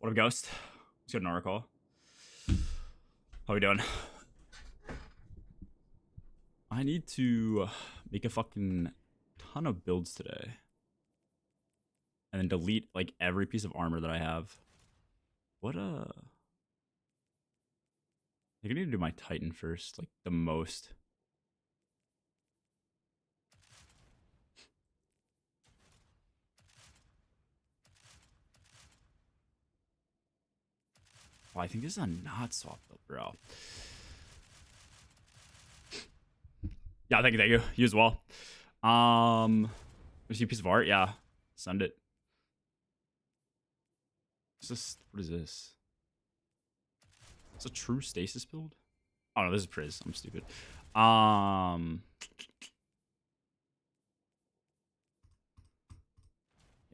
What up, Ghost? Let's get an oracle. How we doing? I need to make a fucking ton of builds today. And then delete, like, every piece of armor that I have. What, I think I need to do my Titan first, like, the most. Oh, I think this is a not swap build, bro. Yeah, thank you. You as well. There's a piece of art. Yeah, send it. What is this? It's a true stasis build? Oh no, this is Priz. I'm stupid. Yeah,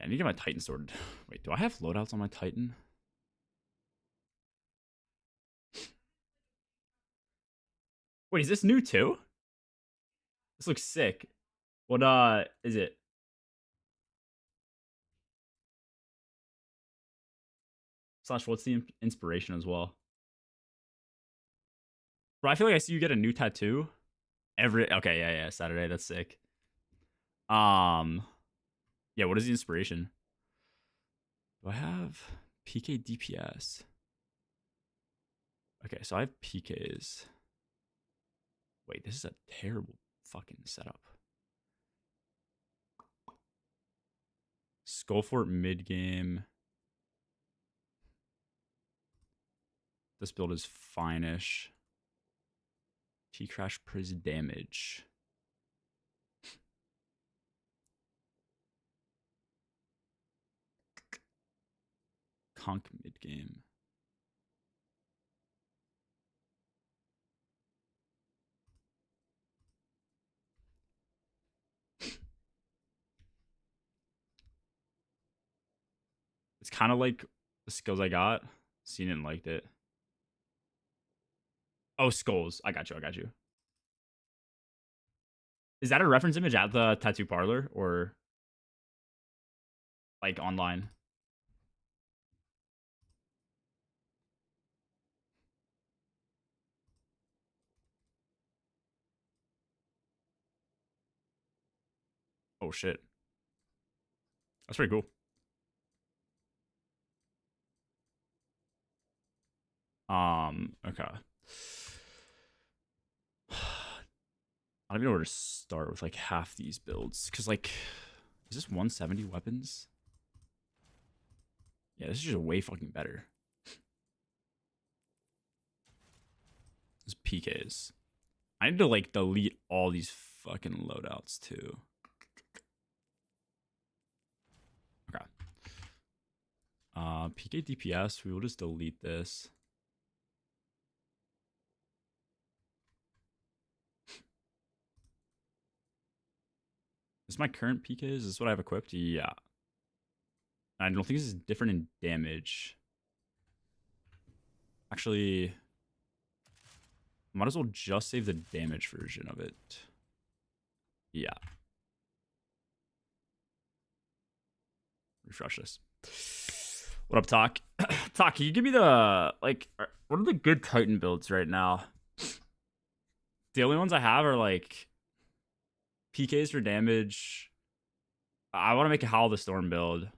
I need to get my Titan sorted. Wait, do I have loadouts on my Titan? Wait, is this new too? This looks sick. What is it? Slash, what's the inspiration as well? Bro, I feel like I see you get a new tattoo okay, yeah, Saturday. That's sick. Yeah, what is the inspiration? Do I have PK DPS? Okay, so I have PKs. Wait, this is a terrible fucking setup. Skullfort mid game. This build is fine-ish. T-Crash Priz damage. Conk mid game. It's kind of like the skills I got. Seen it and liked it. Oh, skulls. I got you. Is that a reference image at the tattoo parlor or like online? Oh shit. That's pretty cool. Okay. I don't even know where to start with like half these builds. Cause like, is this 170 weapons? Yeah, this is just way fucking better. This PKs. I need to like delete all these fucking loadouts too. Okay. PK DPS, we will just delete this. Is my current PKs? Is this what I have equipped? Yeah. I don't think this is different in damage. Actually, might as well just save the damage version of it. Yeah. Refresh this. What up, Talk? Talk, can you give me the, like, what are the good Titan builds right now? The only ones I have are, like, PKs for damage. I want to make a Howl of the Storm build.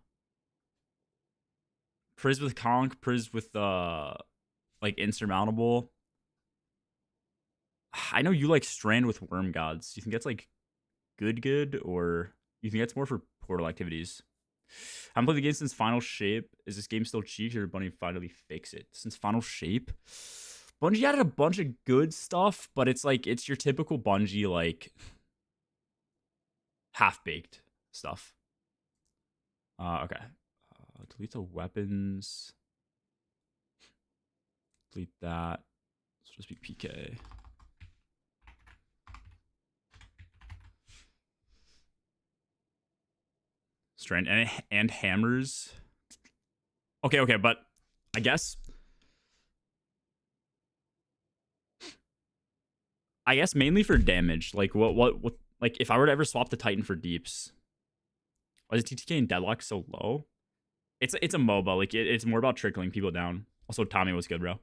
Priz with Conk, Priz with, like, Insurmountable. I know you like Strand with Worm Gods. Do you think that's, like, good, or you think that's more for portal activities? I haven't played the game since Final Shape. Is this game still cheap, or Bungie finally fix it? Since Final Shape, Bungie added a bunch of good stuff, but it's like, it's your typical Bungie, like, half-baked stuff. Okay. Delete the weapons. Delete that. Let's just be PK. Strand and hammers. Okay, but I guess mainly for damage. Like what like if I were to ever swap the Titan for deeps, why is TTK and Deadlock so low? It's a MOBA. Like it's more about trickling people down. Also, Tommy was good, bro.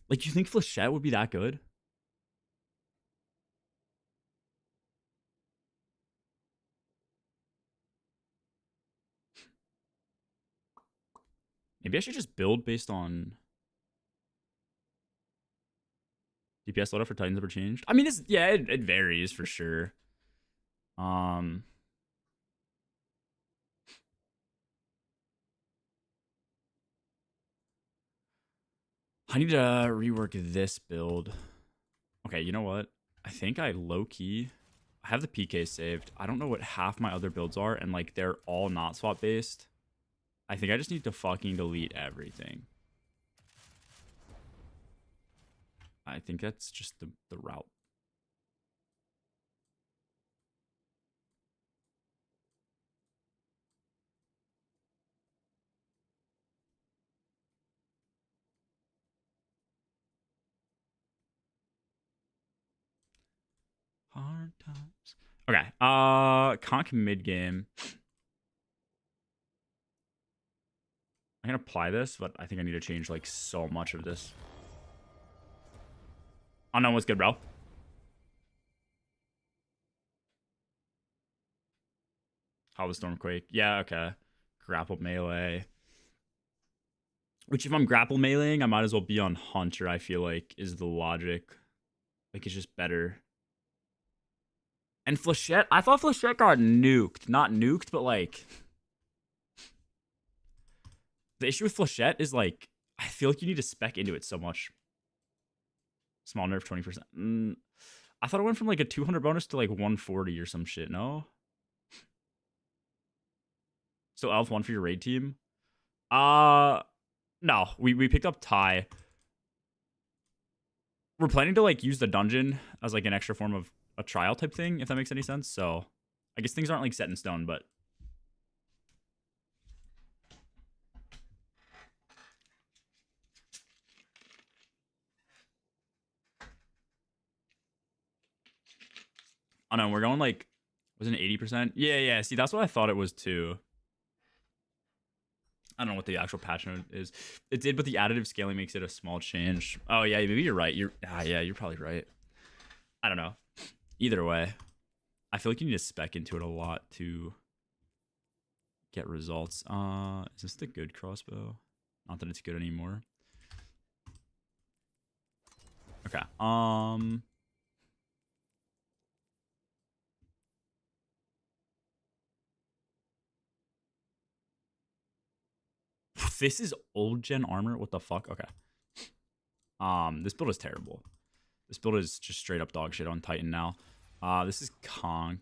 Like you think Flechette would be that good? Maybe I should just build based on DPS loadout for Titans ever changed. I mean, it varies for sure. Um, I need to rework this build. Okay, you know what? I think I low key. I have the PK saved. I don't know what half my other builds are, and like they're all not swap based. I think I just need to fucking delete everything. I think that's just the route. Hard times. Okay. Conk mid game. I can apply this, but I think I need to change like so much of this. Unknown was good, bro. How was Stormquake? Yeah, okay. Grapple melee. Which if I'm grapple meleeing, I might as well be on Hunter, I feel like, is the logic. Like it's just better. And Flechette, I thought Flechette got nuked. Not nuked, but like the issue with Flechette is like I feel like you need to spec into it so much. Small nerf 20%. I thought it went from like a 200 bonus to like 140 or some shit. No. So Elf one for your raid team. No. We picked up Ty. We're planning to like use the dungeon as like an extra form of a trial type thing, if that makes any sense. So I guess things aren't like set in stone, but I don't know. We're going like was it 80%? Yeah. See, that's what I thought it was too. I don't know what the actual patch note is. It did, but the additive scaling makes it a small change. Oh yeah, maybe you're right. Yeah, you're probably right. I don't know. Either way, I feel like you need to spec into it a lot to get results. Is this the good crossbow? Not that it's good anymore. Okay. This is old gen armor. What the fuck? Okay. This build is terrible. This build is just straight up dog shit on Titan now. This is Conk.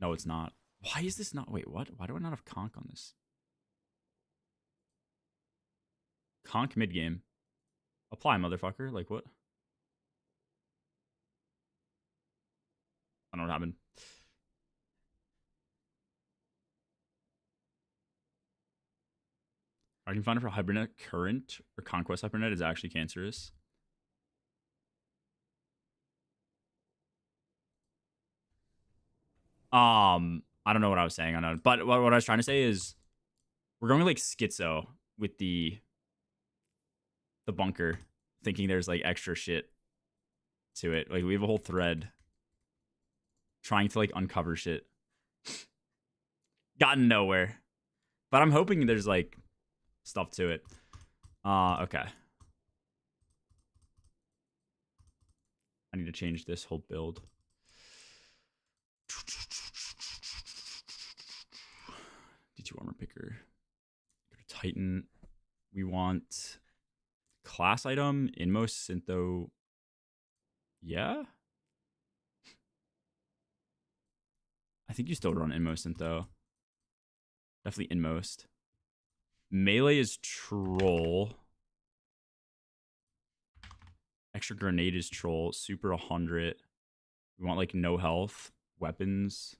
No, it's not. Why is this not? Wait, what? Why do I not have Conk on this? Conk mid game. Apply, motherfucker. Like what? I don't know what happened. I can find it for Hypernet Current or Conquest Hypernet is actually cancerous. I don't know what I was saying on it, but what I was trying to say is we're going like schizo with the bunker, thinking there's like extra shit to it. Like we have a whole thread trying to like uncover shit. Gotten nowhere. But I'm hoping there's like stuff to it. Okay. I need to change this whole build. D2 armor picker. Go to Titan. We want class item, Inmost, Syntho. Yeah? I think you still run Inmost, Syntho. Definitely Inmost. Melee is Troll. Extra grenade is Troll. Super 100. We want like no health. Weapons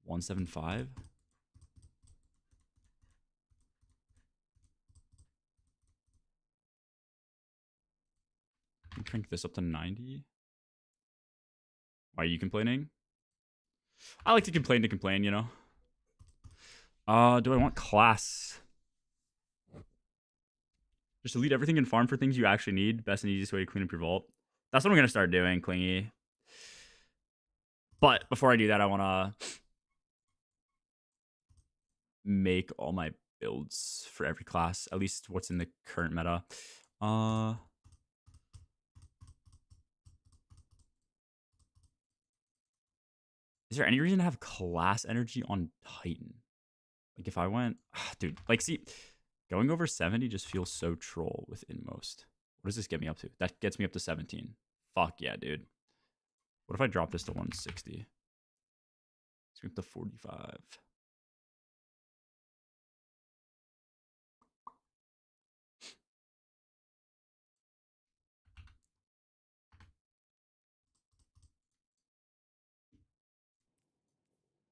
175. Crank this up to 90. Why are you complaining? I like to complain, you know? Do I want class? Just delete everything and farm for things you actually need. Best and easiest way to clean up your vault. That's what I'm going to start doing, Clingy. But before I do that, I want to make all my builds for every class. At least what's in the current meta. Is there any reason to have class energy on Titan? Like if I went... dude, like see... Going over 70 just feels so troll with Inmost. What does this get me up to? That gets me up to 17. Fuck yeah, dude. What if I drop this to 160? Let's go up to 45.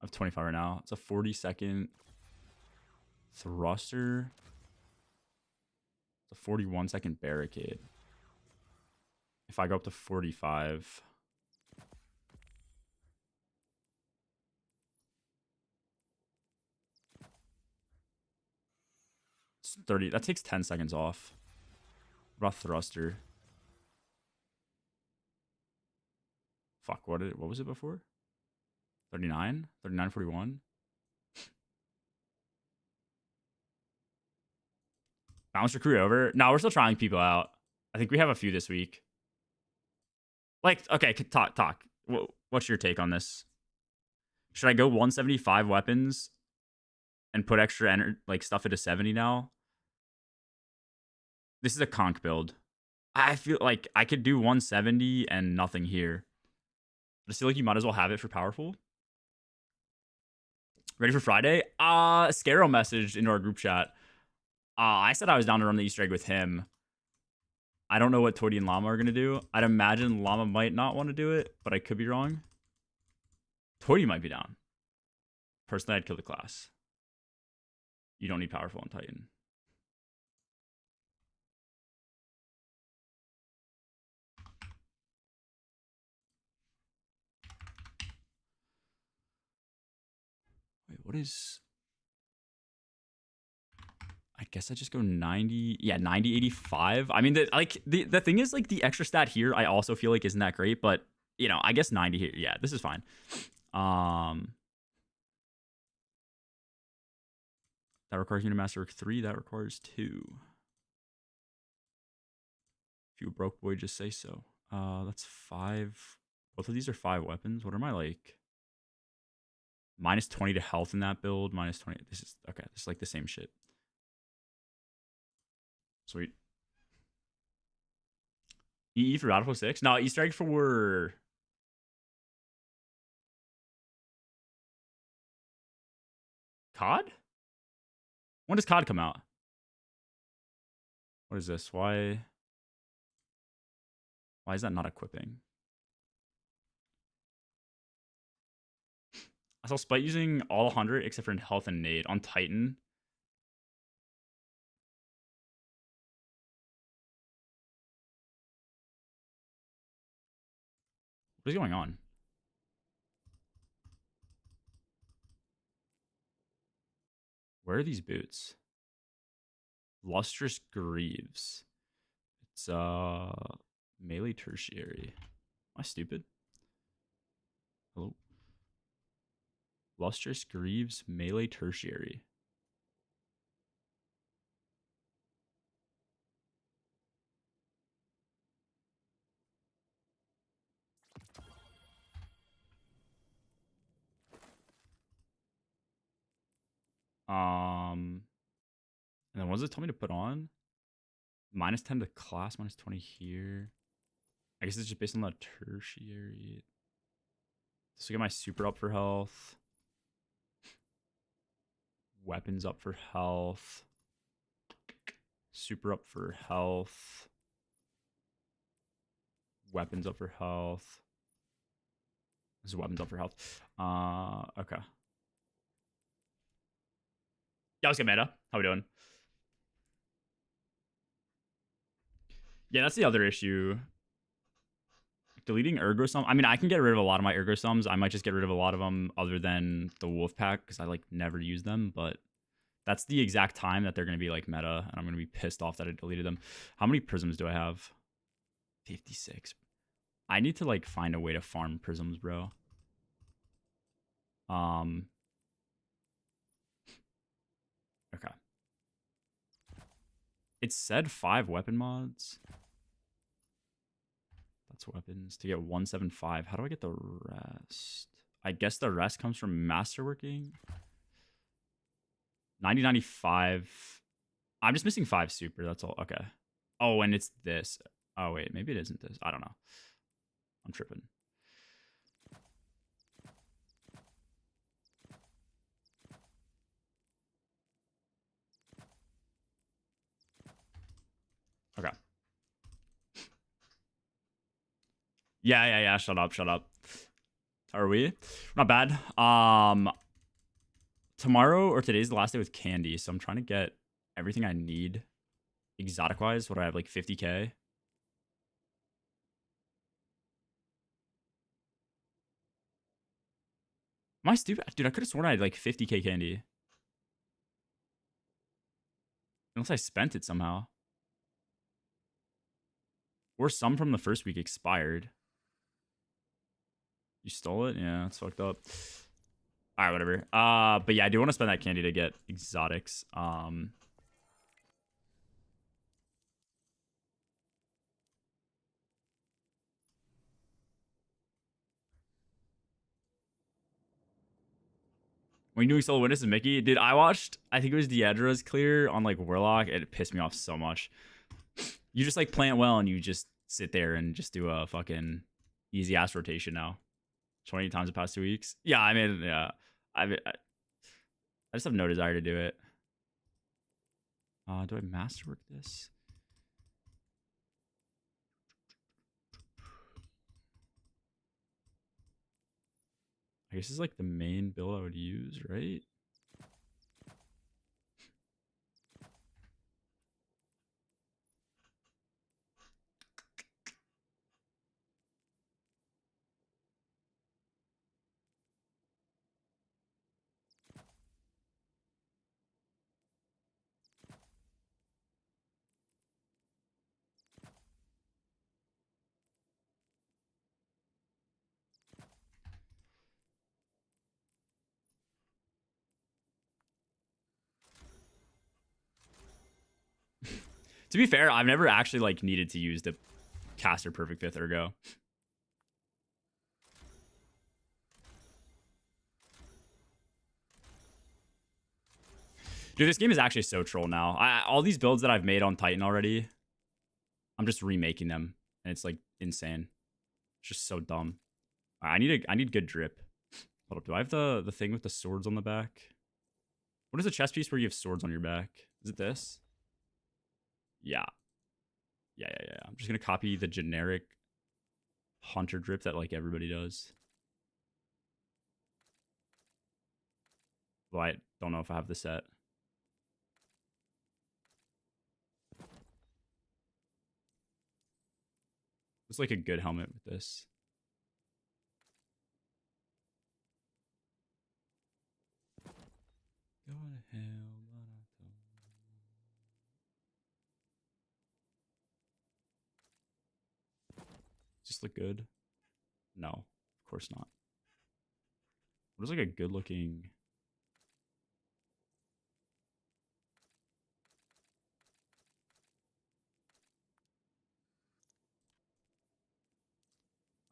I have 25 right now. It's a 40-second thruster. It's a 41-second barricade. If I go up to 45... it's 30. That takes 10 seconds off. What about thruster? Fuck, what was it before? 39? 39, 41? Bounce recruit over? No, we're still trying people out. I think we have a few this week. Like, okay, talk. What's your take on this? Should I go 175 weapons and put extra like stuff into 70 now? This is a conk build. I feel like I could do 170 and nothing here. I feel like you might as well have it for powerful. Ready for Friday? Scaro messaged into our group chat. I said I was down to run the Easter egg with him. I don't know what Toady and Llama are going to do. I'd imagine Llama might not want to do it, but I could be wrong. Toady might be down. Personally, I'd kill the class. You don't need powerful on Titan. Wait, what is... I guess I just go 90. Yeah, 90, 85. I mean, the thing is, like, the extra stat here, I also feel like isn't that great, but, you know, I guess 90 here. Yeah, this is fine. That requires Unimaster 3. That requires 2. If you a broke boy, just say so. That's 5. Both of these are 5 weapons. What am I like? Minus 20 to health in that build. Minus 20. This is okay. This is like the same shit. Sweet. EE for Battlefield 6? No, Easter egg for... COD? When does COD come out? What is this? Why is that not equipping? I saw Spite using all 100 except for health and nade on Titan. What is going on? Where are these boots? Lustrous Greaves. It's melee tertiary. Am I stupid? Hello? Lustrous Greaves melee tertiary. And then what does it tell me to put on? Minus 10 to class, minus 20 here. I guess it's just based on the tertiary. So get my super up for health. Weapons up for health. Super up for health. Weapons up for health. This is weapons up for health. Okay. Yeah, let's get meta. How we doing? Yeah, that's the other issue. Deleting Ergosum. I mean, I can get rid of a lot of my Ergosums. I might just get rid of a lot of them other than the Wolfpack because I like never use them. But that's the exact time that they're going to be like meta, and I'm going to be pissed off that I deleted them. How many prisms do I have? 56. I need to like find a way to farm prisms, bro. Okay. It said 5 weapon mods. That's weapons to get 175. How do I get the rest? I guess the rest comes from masterworking. 9095. I'm just missing 5 super. That's all. Okay. Oh, and it's this. Oh, wait. Maybe it isn't this. I don't know. I'm tripping. Okay. Yeah. Shut up. Are we? Not bad. Tomorrow or today's the last day with Candy, so I'm trying to get everything I need exotic wise. What do I have, like 50k? Am I stupid? Dude, I could have sworn I had like 50k candy. Unless I spent it somehow. Or some from the first week expired. You stole it? Yeah, it's fucked up. Alright, whatever. But yeah, I do want to spend that candy to get exotics. When you're doing solo witness and Mickey, dude, I think it was Deadra's clear on like Warlock, and it pissed me off so much. You just like plant well and you just sit there and just do a fucking easy ass rotation now. 20 times the past 2 weeks. Yeah, I mean, yeah. I just have no desire to do it. Do I masterwork this? I guess this is like the main build I would use, right? To be fair, I've never actually like needed to use the caster perfect fifth ergo. Dude, this game is actually so troll now. All these builds that I've made on Titan already, I'm just remaking them, and it's like insane. It's just so dumb. I need good drip. Hold up, do I have the thing with the swords on the back? What is a chest piece where you have swords on your back? Is it this? Yeah. I'm just gonna copy the generic hunter drip that like everybody does. Well, I don't know if I have the set. It's like a good helmet with this. Go to hell. Just look good? No, of course not. What is like a good looking?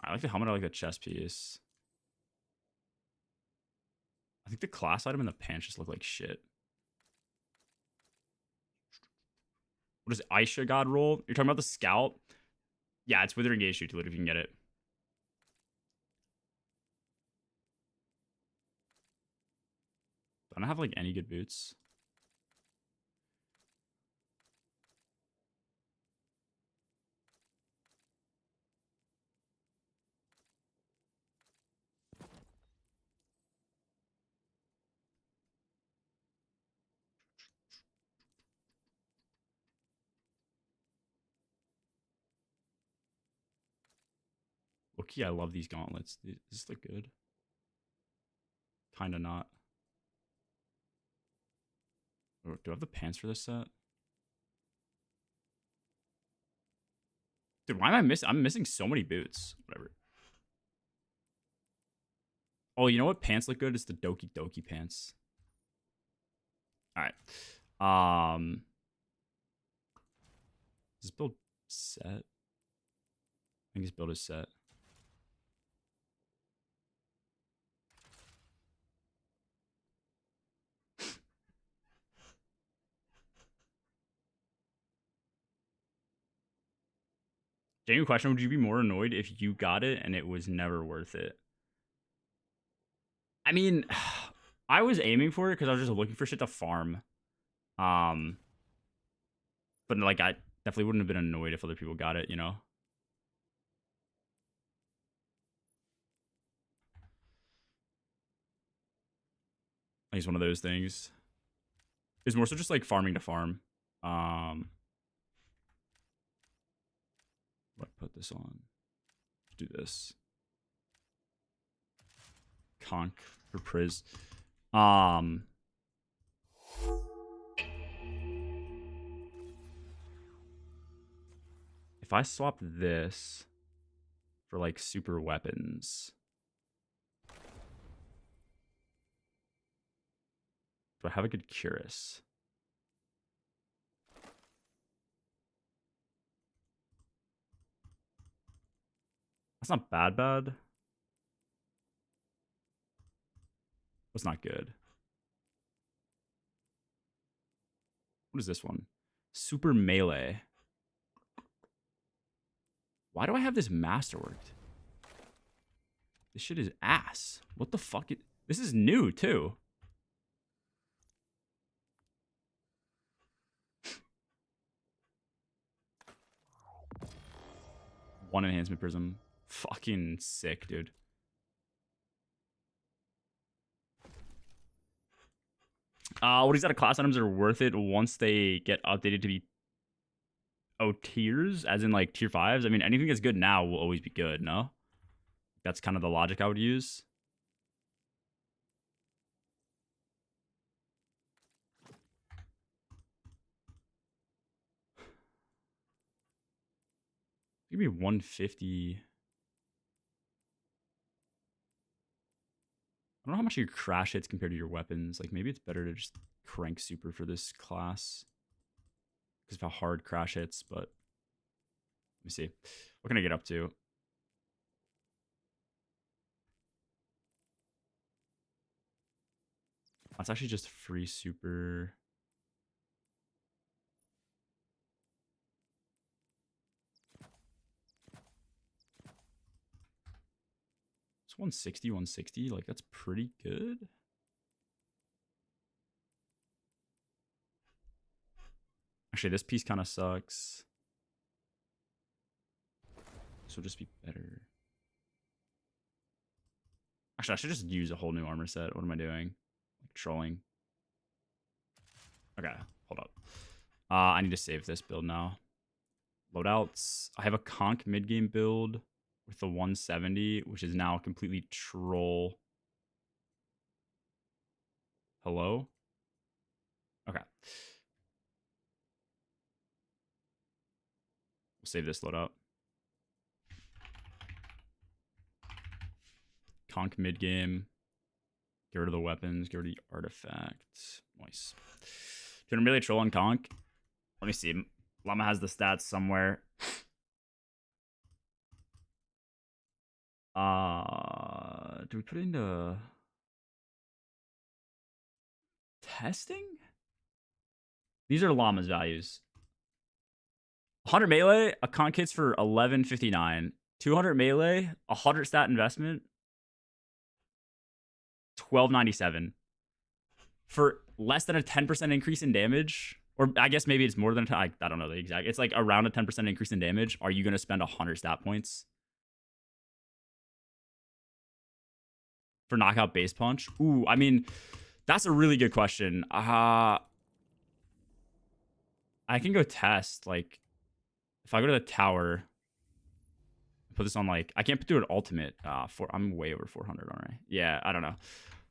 I like the helmet. I like the chest piece. I think the class item and the pants just look like shit. What is Aisha God roll? You're talking about the scout? Yeah, it's Withering Gaze shoot to it if you can get it. I don't have like any good boots. Okay, I love these gauntlets. Does this look good? Kinda not. Oh, do I have the pants for this set? Dude, why am I missing? I'm missing so many boots. Whatever. Oh, you know what pants look good? It's the Doki Doki pants. All right. Is this build set? I think this build is set. Genuine question: would you be more annoyed if you got it and it was never worth it? I mean, I was aiming for it because I was just looking for shit to farm. But like I definitely wouldn't have been annoyed if other people got it, you know? Like it's one of those things. It's more so just like farming to farm. What put this on? Let's do this. Conk for Priz. If I swap this for like super weapons, do I have a good Cuirass? That's not bad. That's not good. What is this one? Super melee. Why do I have this masterworked? This shit is ass. What the fuck? This is new too. One enhancement prism. Fucking sick, dude. What is that? Class items are worth it once they get updated to be tiers, as in like tier 5s. I mean, anything that's good now will always be good, no? That's kind of the logic I would use. Give me 150. I don't know how much your crash hits compared to your weapons. Like, maybe it's better to just crank super for this class because of how hard crash hits, but let me see. What can I get up to? That's actually just free super. It's 160, 160. Like, that's pretty good. Actually, this piece kind of sucks. This will just be better. Actually, I should just use a whole new armor set. What am I doing? Like, trolling. Okay, hold up. I need to save this build now. Loadouts. I have a conk mid-game build with the 170, which is now completely troll. Hello? Okay. We'll save this loadout. Conk mid-game. Get rid of the weapons. Get rid of the artifacts. Nice. Do you really troll on conk? Let me see. Llama has the stats somewhere. Do we put it into testing? These are Llama's values. 100 melee, a conk hits for 1159. 200 melee, 100 stat investment, 1297. For less than a 10% increase in damage, or I guess maybe it's more than I don't know the exact. It's like around a 10% increase in damage. Are you going to spend 100 stat points for knockout base punch? Ooh, I mean, that's a really good question. I can go test. Like, if I go to the tower, put this on like I can't do it ultimate. I'm way over 400, aren't I? Yeah, I don't know.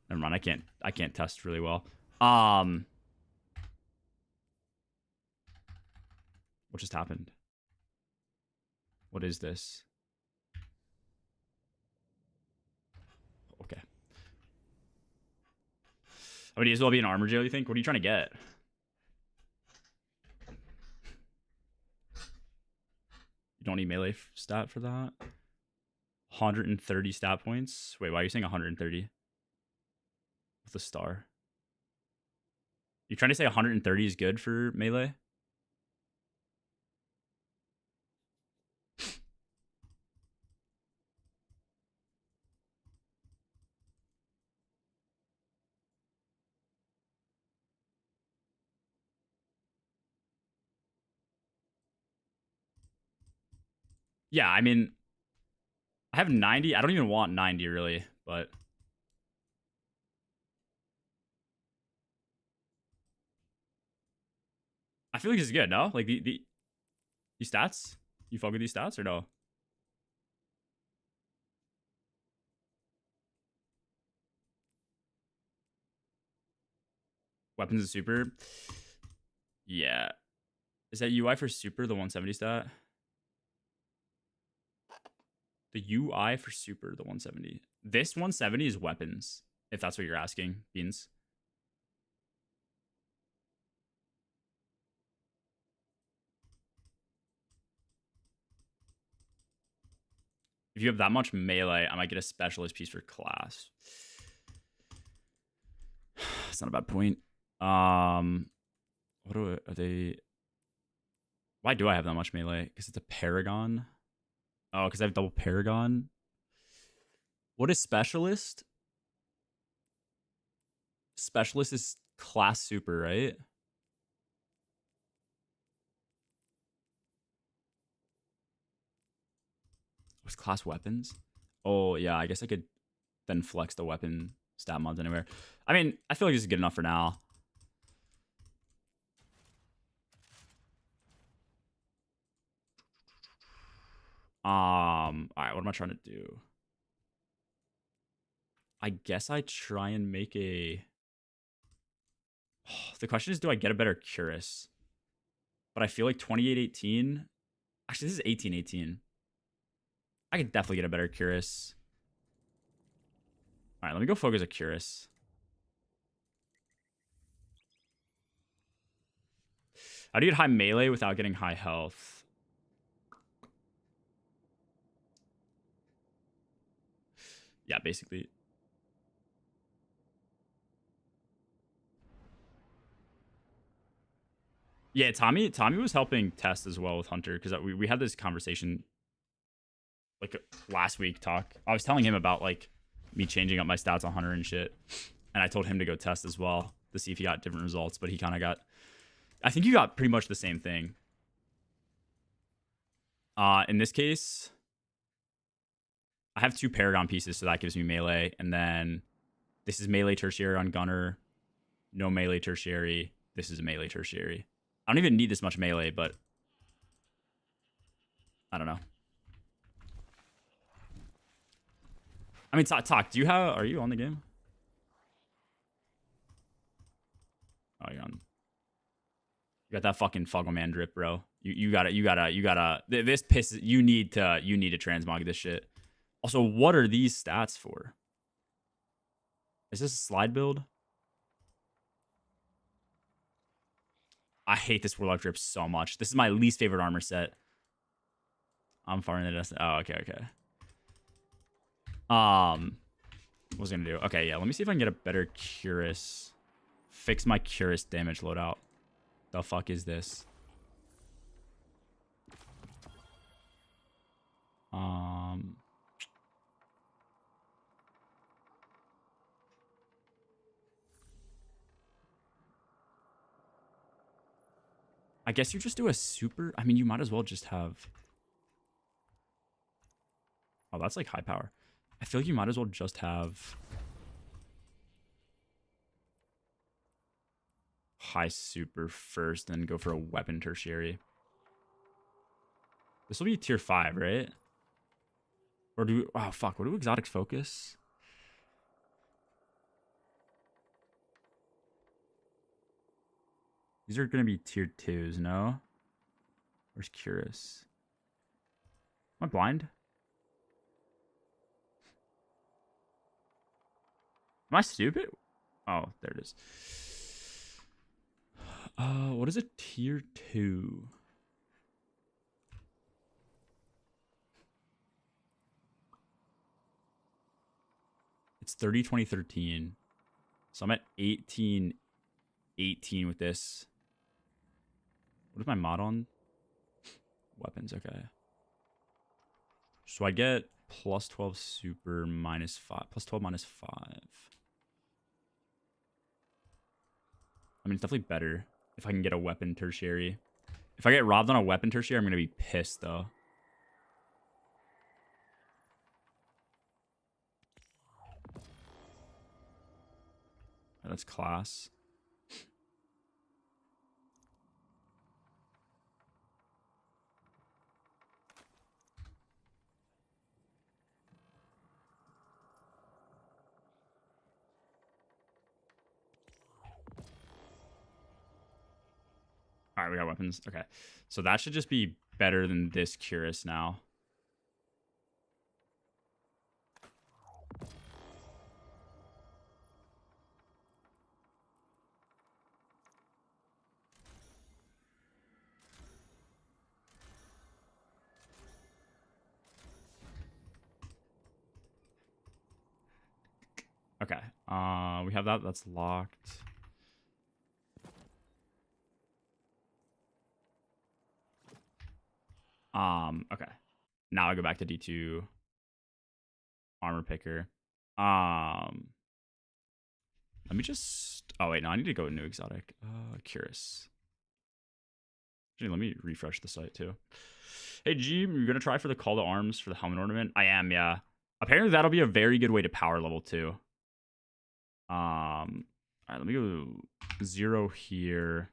Never mind. I can't test really well. What just happened? What is this? Okay. I would as well be an armor jail, you think? What are you trying to get? You don't need melee stat for that? 130 stat points? Wait, why are you saying 130? With a star. You trying to say 130 is good for melee? Yeah, I mean, I have 90. I don't even want 90 really, but I feel like this is good, no? Like these stats? You fuck with these stats or no? Weapons and super. Yeah. Is that UI for super, the 170 stat? The UI for super, the 170. This 170 is weapons, if that's what you're asking, Beans. If you have that much melee, I might get a specialist piece for class. It's not a bad point. What are they? Why do I have that much melee? Because it's a paragon. Oh, because I have double paragon. What is specialist? Specialist is class super, right? What's class weapons? Oh yeah, I guess I could then flex the weapon stat mods anywhere. I mean, I feel like this is good enough for now. All right, what am I trying to do? I guess I try and make a. The question is, do I get a better Curus? But I feel like 2818. Actually, this is 1818. I could definitely get a better Curus. All right, let me go focus a Curus. How do you get high melee without getting high health? Yeah, basically. Yeah, Tommy was helping test as well with Hunter because we had this conversation like last week. I was telling him about like me changing up my stats on Hunter and shit, and I told him to go test as well to see if he got different results. But he kind of got. I think you got pretty much the same thing. In this case, I have 2 Paragon pieces, so that gives me melee, and then this is melee tertiary on Gunner, no melee tertiary. This is a melee tertiary. I don't even need this much melee, but I don't know. I mean, talk. Do you have? Are you on the game? Oh, you're on. You got that fucking Fuggleman drip, bro. You gotta. This pisses. You need to transmog this shit. Also, what are these stats for? Is this a slide build? I hate this Warlock drip so much. This is my least favorite armor set. I'm far in the distance. Oh, okay. What was I gonna do? Okay, yeah. Let me see if I can get a better Curus. Fix my Curus damage loadout. The fuck is this? I guess you just do a super. I mean, you might as well just have. Oh, that's like high power. I feel like you might as well just have high super first, then go for a weapon tertiary. This will be tier 5, right? Or do we, oh fuck, what do exotics focus? These are gonna be tier 2s, no? Where's Curious? Am I blind? Am I stupid? Oh, there it is. What is a tier 2? It's 30, 20, 13. So I'm at 18, 18 with this. What is my mod on? Weapons, okay. So I get plus 12 super minus 5. Plus 12 minus 5. I mean, it's definitely better if I can get a weapon tertiary. If I get robbed on a weapon tertiary, I'm going to be pissed, though. That's class. All right, we got weapons. Okay. So that should just be better than this Curious now. Okay. We have that. That's locked. Okay. Now I go back to D2 armor picker. Let me just, oh wait, no, I need to go new exotic. Curious. Actually, let me refresh the site too. Hey G, you're gonna try for the call to arms for the helmet ornament? I am, yeah. Apparently that'll be a very good way to power level too. All right, let me go 0 here,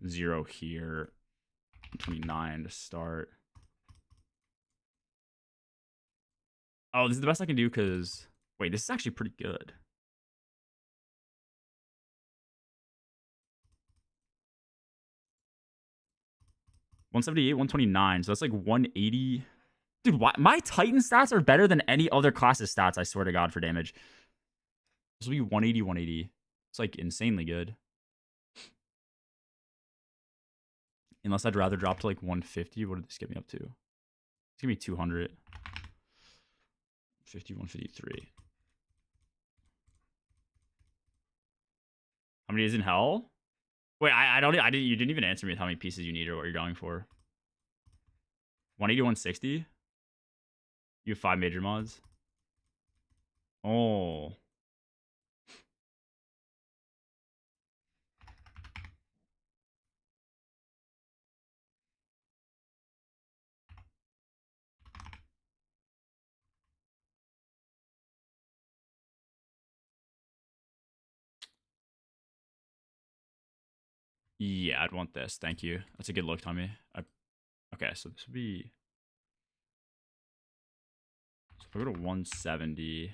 0 here, 29 to start. Oh, this is the best I can do because, wait, this is actually pretty good. $178, $129, so that's like 180. Dude, why my Titan stats are better than any other class's stats, I swear to God, for damage. This will be 180, 180. It's like insanely good. Unless I'd rather drop to like 150. What did this get me up to? It's gonna be 200. 50, 153. How many is in hell? Wait, you didn't even answer me with how many pieces you need or what you're going for. 180, 160? You have 5 major mods? Oh. Yeah, I'd want this. Thank you. That's a good look, Tommy. Okay, so this would be... So if I go to 170...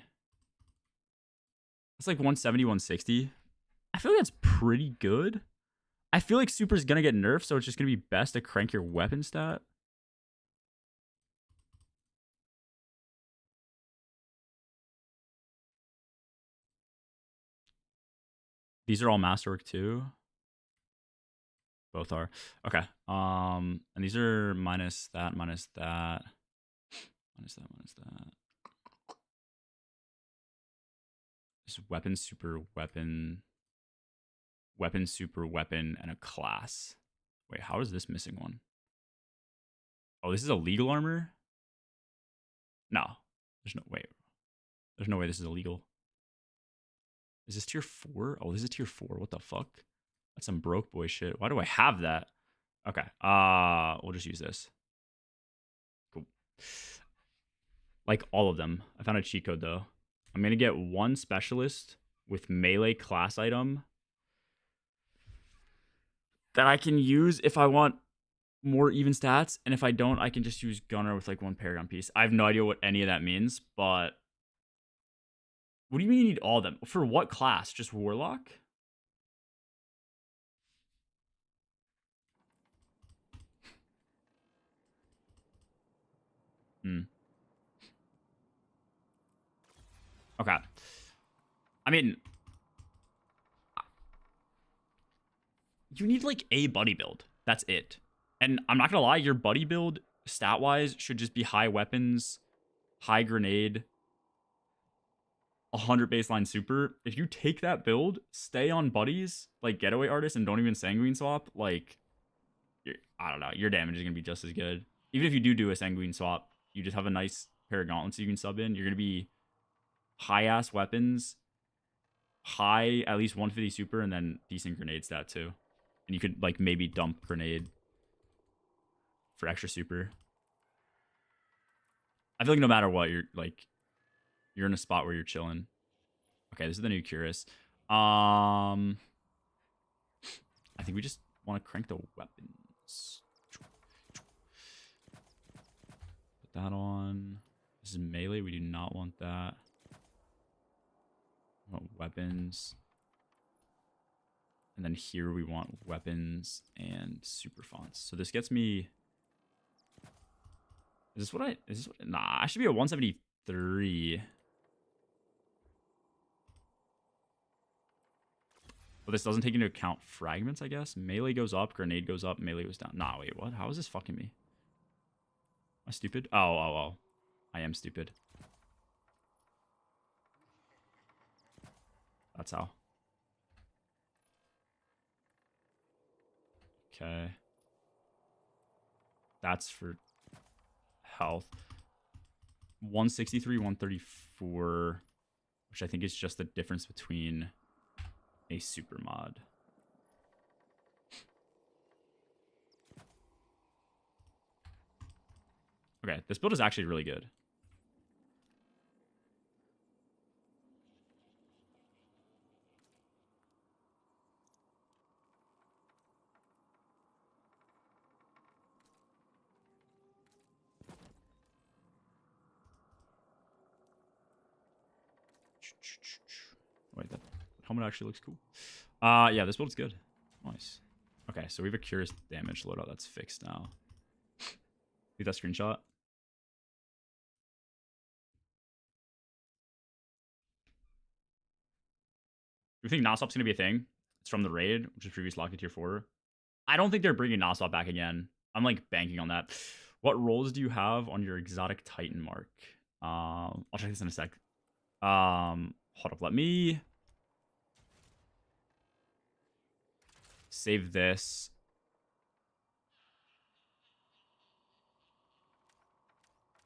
That's like 170, 160. I feel like that's pretty good. I feel like Super's gonna get nerfed, so it's just gonna be best to crank your weapon stat. These are all masterwork too. Both are. Okay. And these are minus that, minus that. Minus that, minus that. Just weapon, super weapon. Weapon, super weapon, and a class. Wait, how is this missing one? Oh, this is a legal armor? No. There's no, wait. There's no way this is illegal. Is this tier 4? Oh, this is tier 4. What the fuck? That's some broke boy shit. Why do I have that? Okay. We'll just use this. Cool. Like all of them. I found a cheat code though. I'm gonna get one specialist with melee class item that I can use if I want more even stats, and if I don't, I can just use Gunner with like one Paragon piece. I have no idea what any of that means, but what do you mean you need all of them? For what class? Just Warlock? Hmm. Okay. I mean, you need like a buddy build. That's it. And I'm not gonna lie, your buddy build stat wise should just be high weapons, high grenade, 100 baseline super. If you take that build, stay on buddies like getaway artists, and don't even sanguine swap, like I don't know, your damage is gonna be just as good. Even if you do a sanguine swap, you just have a nice pair of gauntlets you can sub in. You're gonna be high ass weapons, high at least 150 super, and then decent grenade stat too. And you could like maybe dump grenade for extra super. I feel like no matter what, you're in a spot where you're chilling. Okay, this is the new Curious. I think we just want to crank the weapons. Put that on. This is melee. We do not want that. We want weapons. And then here we want weapons and super fonts. So this gets me. Is this what? Nah, I should be at 173. But this doesn't take into account fragments, I guess. Melee goes up, grenade goes up, melee goes down. Nah, wait, what? How is this fucking me? Am I stupid? Oh. I am stupid. That's how. Okay. That's for health. 163, 134, which I think is just the difference between a super mod. Okay, this build is actually really good. Wait, that helmet actually looks cool. Yeah, this build's good. Nice. Okay, so we have a Curious damage loadout that's fixed now. Leave that screenshot. Do you think Nosop's gonna be a thing? It's from the raid, which is previous locked to tier 4. I don't think they're bringing Nosop back again. I'm like banking on that. What roles do you have on your exotic Titan mark? I'll check this in a sec. Hold up. Let me save this.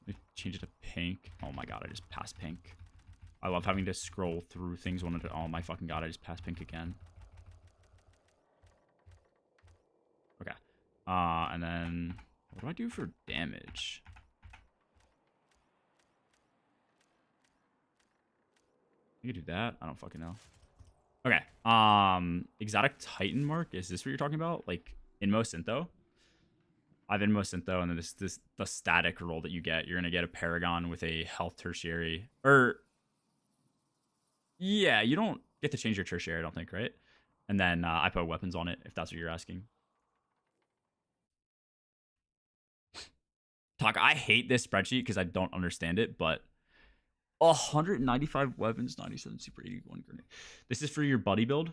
Let me change it to pink. Oh my god, I just passed pink. I love having to scroll through things. Oh my fucking god, I just passed pink again. Okay. And then what do I do for damage? I could do that. I don't fucking know. Okay. Exotic Titan mark. Is this what you're talking about? Like Inmo Syntho? I have Inmo Syntho, and then this the static roll that you get. You're gonna get a Paragon with a health tertiary. Or yeah, you don't get to change your tertiary, I don't think, right? And then I put weapons on it, if that's what you're asking. Talk. I hate this spreadsheet because I don't understand it, but 195 weapons, 97 super, 81 grenade. This is for your buddy build.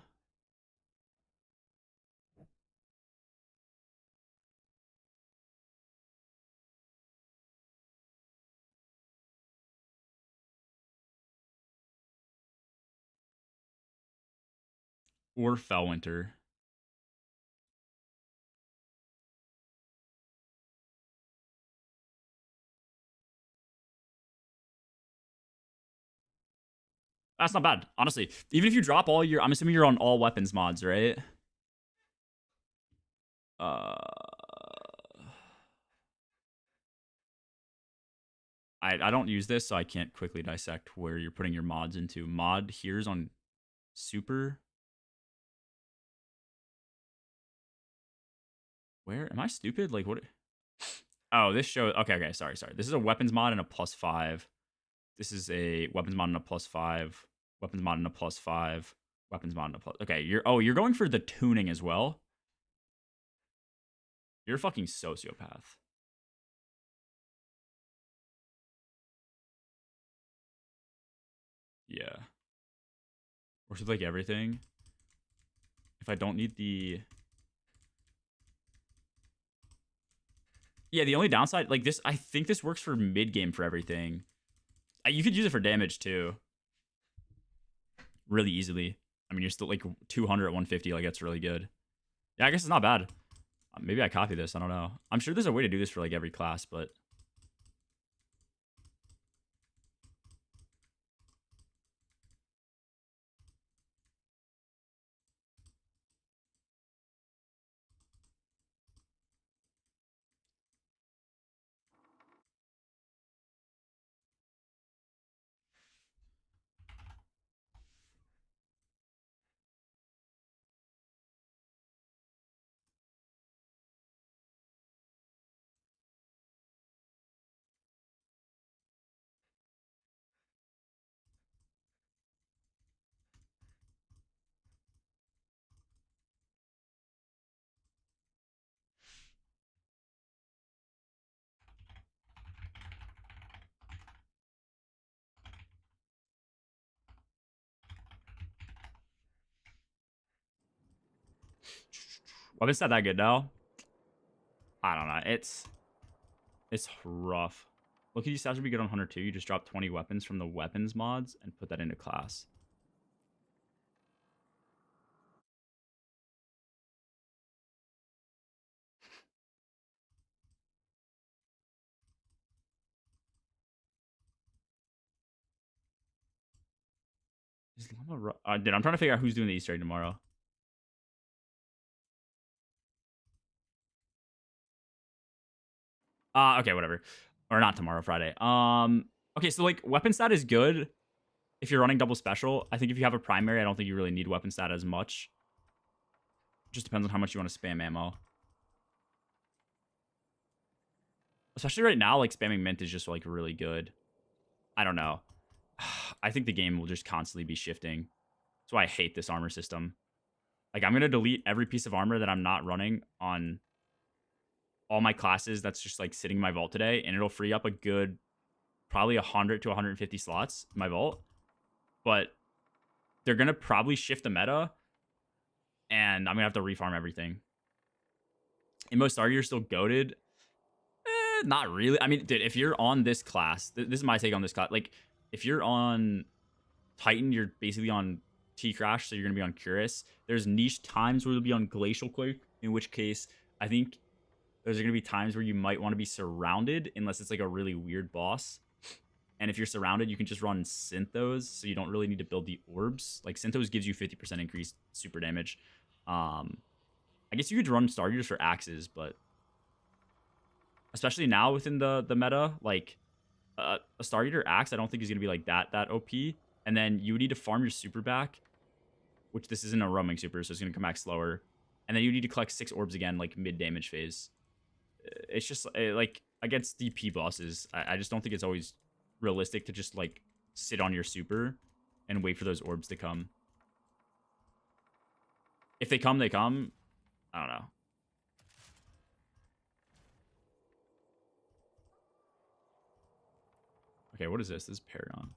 Or Fellwinter. That's not bad, honestly. Even if you drop all your, I'm assuming you're on all weapons mods, right? I don't use this, so I can't quickly dissect where you're putting your mods into. Mod here's on super. Where am I stupid? Like what? Oh, this show. Okay. Sorry. This is a weapons mod and a +5. This is a weapons mod and a +5. Weapons mod and a +5. Weapons mod and a plus. Okay, you're going for the tuning as well. You're a fucking sociopath. Yeah. Or should like everything. If I don't need the. Yeah, the only downside, like this, I think this works for mid game for everything. You could use it for damage too. Really easily. I mean, you're still like 200 at 150. Like, that's really good. Yeah, I guess it's not bad. Maybe I copy this. I don't know. I'm sure there's a way to do this for like every class, but. Weapons not that good now. I don't know. It's rough. Look at these stats would be good on Hunter 2. You just drop 20 weapons from the weapons mods and put that into class. Dude, I'm trying to figure out who's doing the Easter egg tomorrow. Okay, whatever. Or not tomorrow, Friday. Okay, so like weapon stat is good if you're running double special. I think if you have a primary, I don't think you really need weapon stat as much. Just depends on how much you want to spam ammo. Especially right now, like spamming mint is just like really good. I don't know. I think the game will just constantly be shifting. That's why I hate this armor system. Like, I'm going to delete every piece of armor that I'm not running on all my classes that's just, like, sitting in my vault today, and it'll free up a good, probably 100 to 150 slots in my vault. But they're going to probably shift the meta, and I'm going to have to refarm everything. In most are you're still goated? Not really. I mean, dude, if you're on this class, this is my take on this class. Like, if you're on Titan, you're basically on T-Crash, so you're going to be on Curious. There's niche times where you'll be on Glacial Quake, in which case I think there's going to be times where you might want to be surrounded unless it's like a really weird boss. And if you're surrounded, you can just run Synthos, so you don't really need to build the orbs. Like, Synthos gives you 50% increased super damage. I guess you could run Stargators for axes, but especially now within the meta, like a Stargator axe, I don't think is going to be like that OP. And then you would need to farm your super back, which this isn't a roaming super, so it's going to come back slower. And then you need to collect 6 orbs again, like mid-damage phase. It's just, like, against DP bosses, I just don't think it's always realistic to just, like, sit on your super and wait for those orbs to come. If they come, they come. I don't know. Okay, what is this? This is Paragon.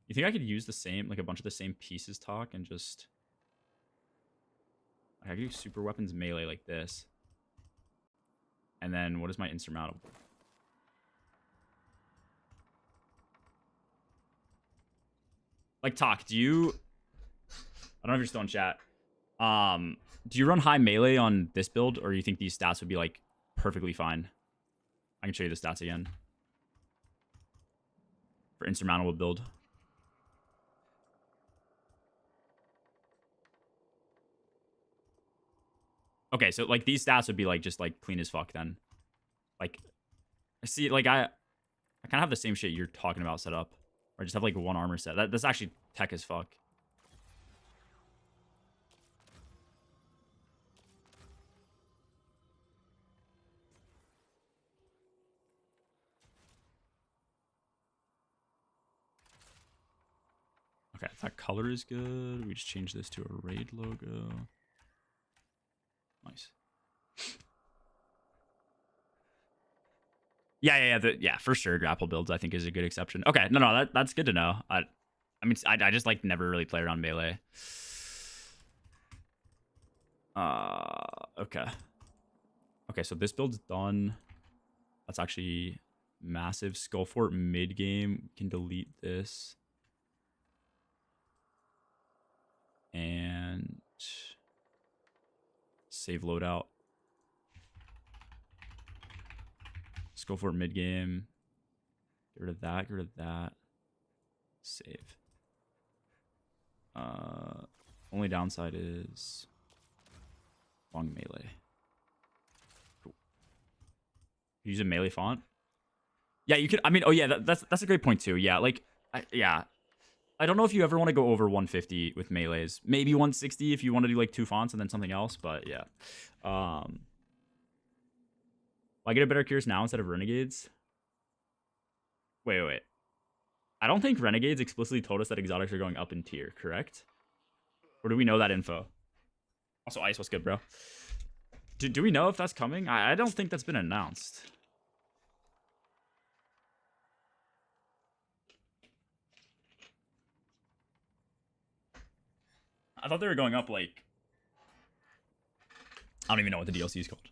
You think I could use the same, like a bunch of the same pieces talk and just... I could use super weapons melee like this. And then what is my insurmountable? Like, talk, do you... I don't know if you're still in chat. Do you run high melee on this build, or you think these stats would be, like, perfectly fine? I can show you the stats again. For insurmountable build. Okay, so, like, these stats would be, like, just, like, clean as fuck then. Like, see, like, I kind of have the same shit you're talking about set up. Or just have, like, one armor set. That's actually tech as fuck. Okay, that color is good. We just change this to a raid logo. Nice. Yeah, for sure. Grapple builds, I think, is a good exception. Okay, no, that's good to know. I mean, I just like never really play around melee. Okay. Okay, so this build's done. That's actually massive. Skullfort mid game. We can delete this. And save loadout. Skullfort mid game. Get rid of that. Get rid of that. Save. Only downside is long melee. Cool. Use a melee font. Yeah, you could. I mean, oh yeah, that's a great point too. Yeah, like, yeah. I don't know if you ever want to go over 150 with melees. Maybe 160 if you want to do like 2 fonts and then something else. But yeah. I get a better Cures now instead of Renegades. Wait. I don't think Renegades explicitly told us that exotics are going up in tier, correct? Or do we know that info? Also, Ice, what's good, bro? Do we know if that's coming? I don't think that's been announced. I thought they were going up like... I don't even know what the DLC is called.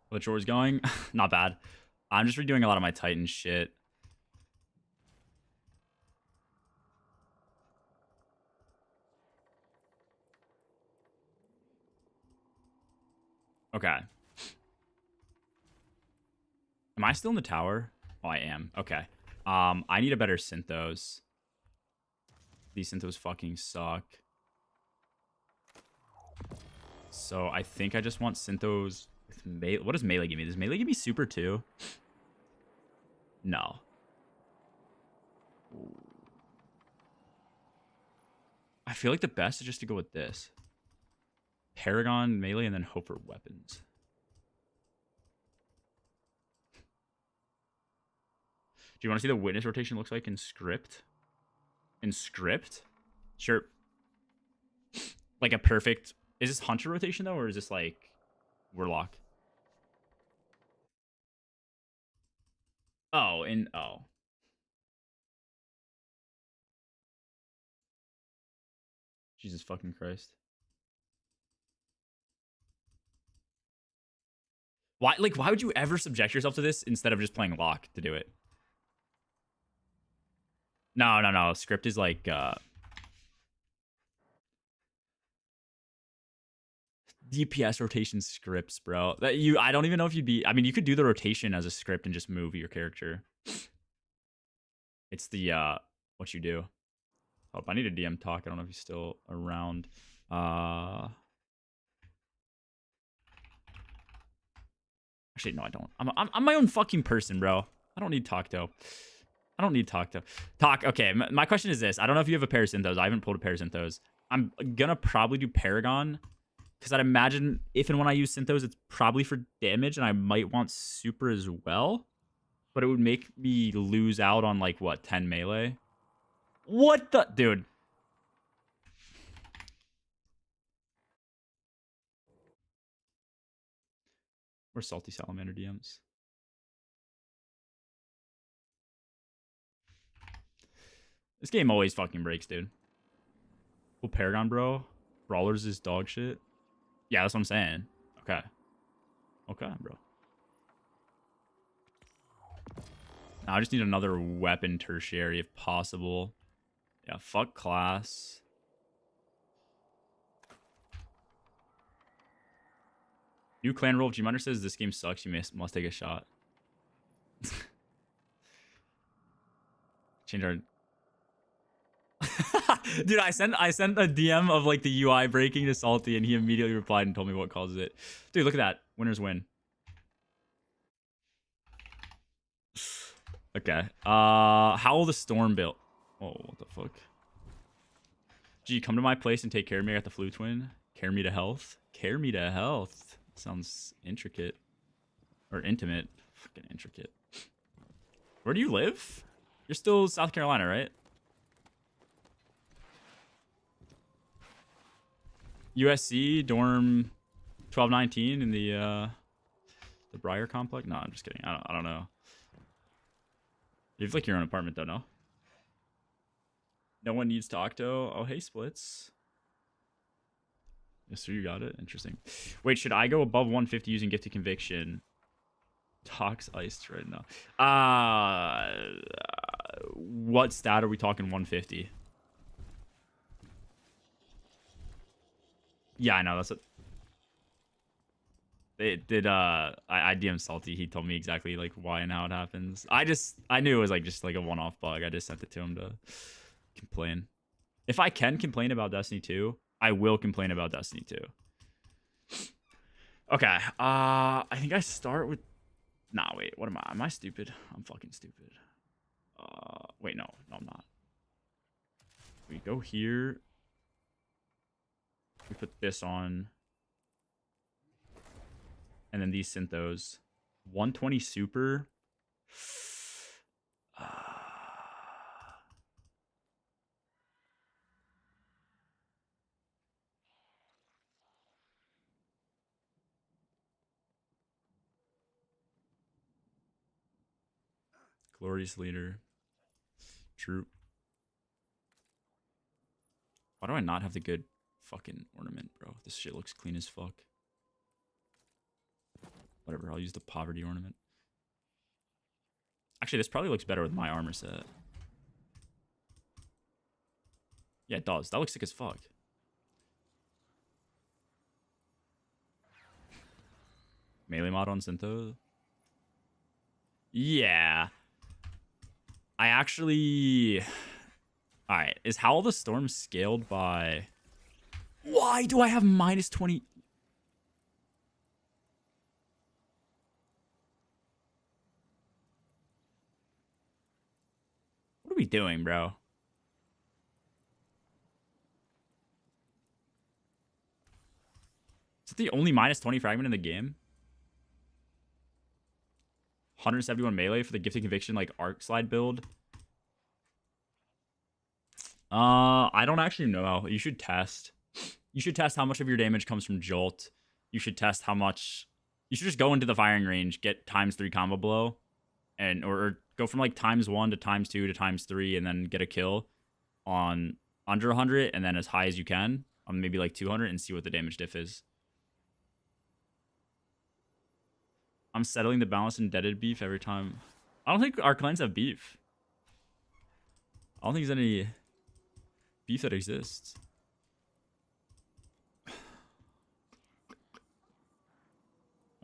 The chore's going. Not bad. I'm just redoing a lot of my Titan shit. Okay. Am I still in the tower? Oh, I am. Okay. I need a better Synthos. These Synthos fucking suck. So I think I just want Synthos with melee. What does melee give me? Does melee give me super too? No. I feel like the best is just to go with this. Paragon, melee, and then hope for weapons. Do you want to see the witness rotation looks like in script? In script? Sure. Like a perfect... Is this hunter rotation, though, or is this, like, warlock? Oh, oh. Jesus fucking Christ. Why would you ever subject yourself to this instead of just playing lock to do it? No. Script is like DPS rotation scripts, bro. I don't even know if you'd be... I mean, you could do the rotation as a script and just move your character. It's the what you do. Oh, I need a DM talk. I don't know if he's still around. Actually, no, I don't. I'm my own fucking person, bro. I don't need Talkto. I don't need Talkto. Talk. Okay, my question is this. I don't know if you have a pair of Synthos. I haven't pulled a pair of Synthos. I'm gonna probably do Paragon, because I'd imagine if and when I use Synthos, it's probably for damage, and I might want super as well. But it would make me lose out on, like, what, 10 melee? What the... Dude. We're salty salamander DMs. This game always fucking breaks, dude. Cool Paragon, bro. Brawlers is dog shit. Yeah, that's what I'm saying. Okay. Okay, bro. Now I just need another weapon tertiary if possible. Yeah, fuck class. New clan rule. If Gminder says this game sucks, you must take a shot. Change our... Dude, I sent a DM of like the UI breaking to Salty, and he immediately replied and told me what causes it. Dude, look at that. Winners win. Okay. How will the storm build? Oh, what the fuck? Gee, come to my place and take care of me at the Flu Twin. Care me to health. Care me to health. Sounds intricate. Or intimate. Fucking intricate. Where do you live? You're still South Carolina, right? USC dorm 1219 in the Briar complex. No, I'm just kidding. I don't know. You have like your own apartment though, no? No one needs to Octo. Oh, hey, Splits. Yes, sir, you got it. Interesting. Wait, should I go above 150 using Gifted Conviction? Tox iced right now. What stat are we talking 150? Yeah, I know. That's what... It did, I DM'd Salty. He told me exactly, like, why and how it happens. I knew it was, like, just, like, a one-off bug. I just sent it to him to complain. If I can complain about Destiny 2, I will complain about Destiny 2. Okay, I think I start with... Nah, wait, what am I? Am I stupid? I'm fucking stupid. Wait, no, I'm not. We go here. We put this on. And then these synthos. 120 super. Glorious leader. Troop. Why do I not have the good fucking ornament, bro? This shit looks clean as fuck. Whatever, I'll use the poverty ornament. Actually, this probably looks better with my armor set. Yeah, it does. That looks sick as fuck. Melee mod on Syntho. Yeah. I actually... Alright, is Howl the Storm scaled by... Why do I have minus 20... What are we doing, bro? Is it the only minus 20 fragment in the game? 171 melee for the Gifted Conviction, like, arc slide build. I don't actually know. You should test. You should test how much of your damage comes from Jolt. You should test how much... You should just go into the firing range, get ×3 combo blow, and or go from like ×1 to ×2 to ×3, and then get a kill on under 100, and then as high as you can on maybe like 200, and see what the damage diff is. I'm settling the balance in deaded beef every time. I don't think our clans have beef. I don't think there's any beef that exists.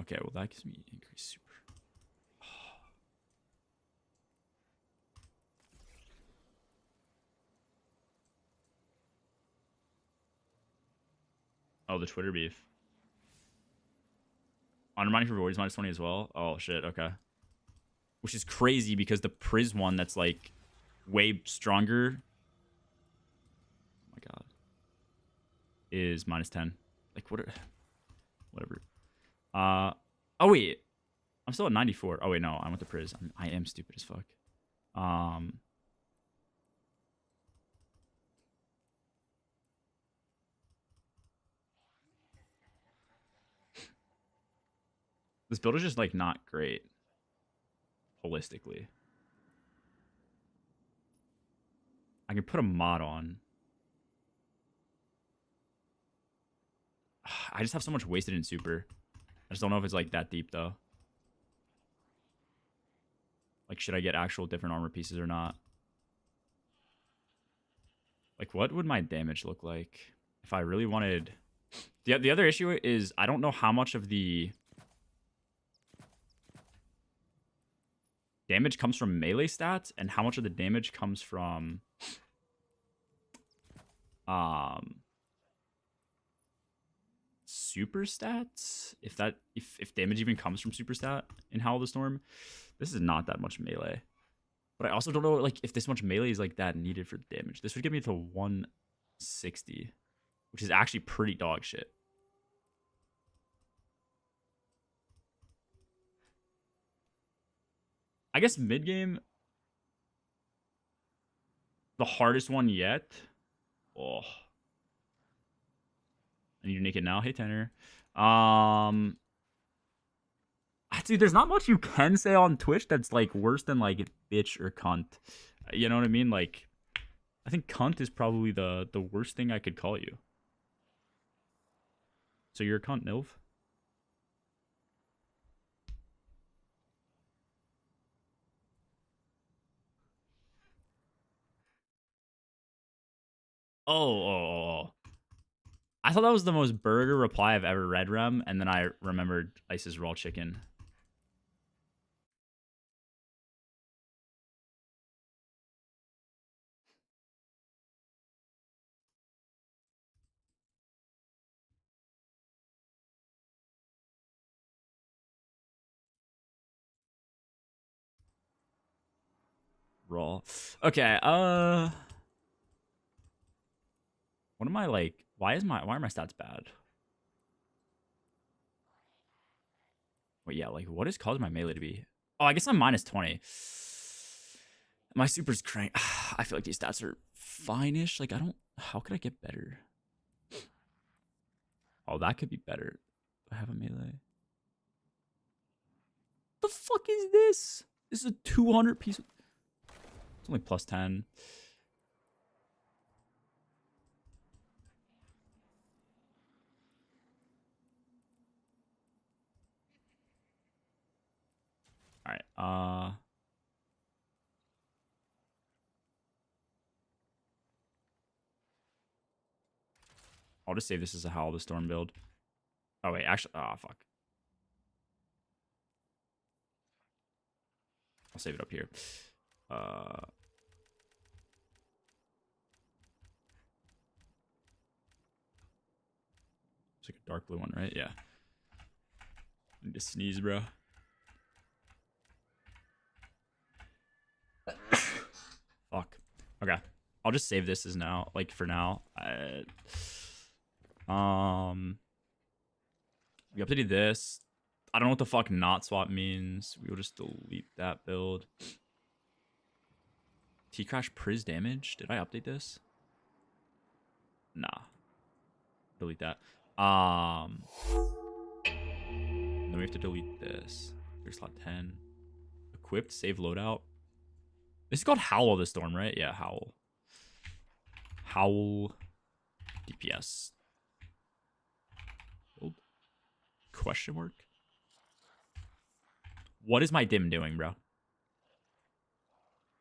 Okay, well that gives me increased super. Oh, the Twitter beef. Honor mining for Void is -20 as well. Oh shit, okay. Which is crazy because the Priz one that's like way stronger. Oh my god. Is -10. Like what whatever. Oh wait. I'm still at 94. Oh wait, no, I went to Priz. I am stupid as fuck. This build is just like not great holistically. I can put a mod on. I just have so much wasted in super. I just don't know if it's like that deep though. Like, should I get actual different armor pieces or not? Like, what would my damage look like if I really wanted The other issue is I don't know how much of the damage comes from melee stats and how much of the damage comes from super stats. If damage even comes from super stat in Howl of the Storm, this is not that much melee. But I also don't know like if this much melee is like that needed for damage. This would get me to 160, which is actually pretty dog shit. I guess mid game, the hardest one yet. Oh, I need to make it now. Hey Tanner. Dude, there's not much you can say on Twitch that's like worse than like bitch or cunt. You know what I mean? Like, I think cunt is probably the worst thing I could call you. So you're a cunt, Nilv? Oh. I thought that was the most burger reply I've ever read, Rem, and then I remembered Ice's raw chicken. Raw. Okay, what am I like? Why are my stats bad? Wait, yeah, like what is causing my melee to be? Oh, I guess I'm minus 20. My super's crank. I feel like these stats are fine-ish. Like, I don't... How could I get better? Oh, that could be better. Do I have a melee? The fuck is this? This is a 200 piece. It's only plus 10. All right. I'll just save this as a Howl of the Storm build. Oh, wait. Actually, oh, fuck. I'll save it up here. It's like a dark blue one, right? Yeah. I need to sneeze, bro. Fuck. Okay. I'll just save this as now, like for now. We updated this. I don't know what the fuck not swap means. We will just delete that build. T-Crash Priz damage. Did I update this? Nah. Delete that. Then we have to delete this. Here's slot 10. Equipped, save loadout. This is called Howl of the Storm, right? Yeah, Howl. Howl DPS. Build. Question mark? What is my dim doing, bro?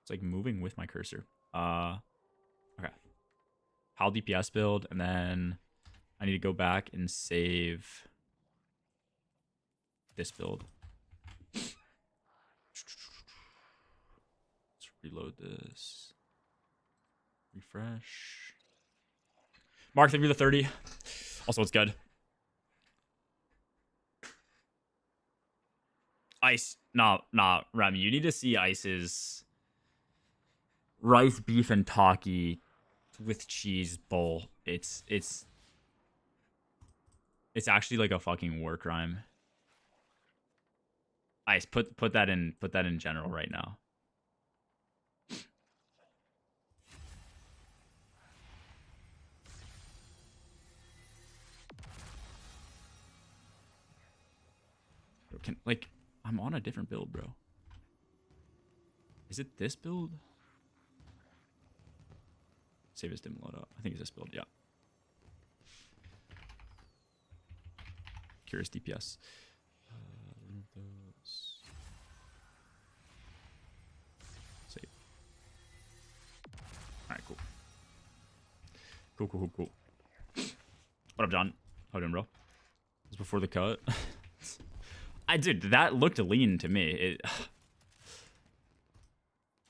It's like moving with my cursor. Okay. Howl DPS build, and then I need to go back and save this build. Let's reload this. Refresh. Mark, thank you for the 30. Also, it's good. Ice. Nah, Rem, you need to see Ice's rice, beef, and taki with cheese bowl. It's actually like a fucking war crime. Ice, put that in general right now. Like, I'm on a different build, bro. Is it this build? Save this dim load up. I think it's this build, yeah. Curious DPS. Remove those. Save. Alright, cool. Cool. What up, John? Hold on, bro. It was before the cut. Dude, that looked lean to me.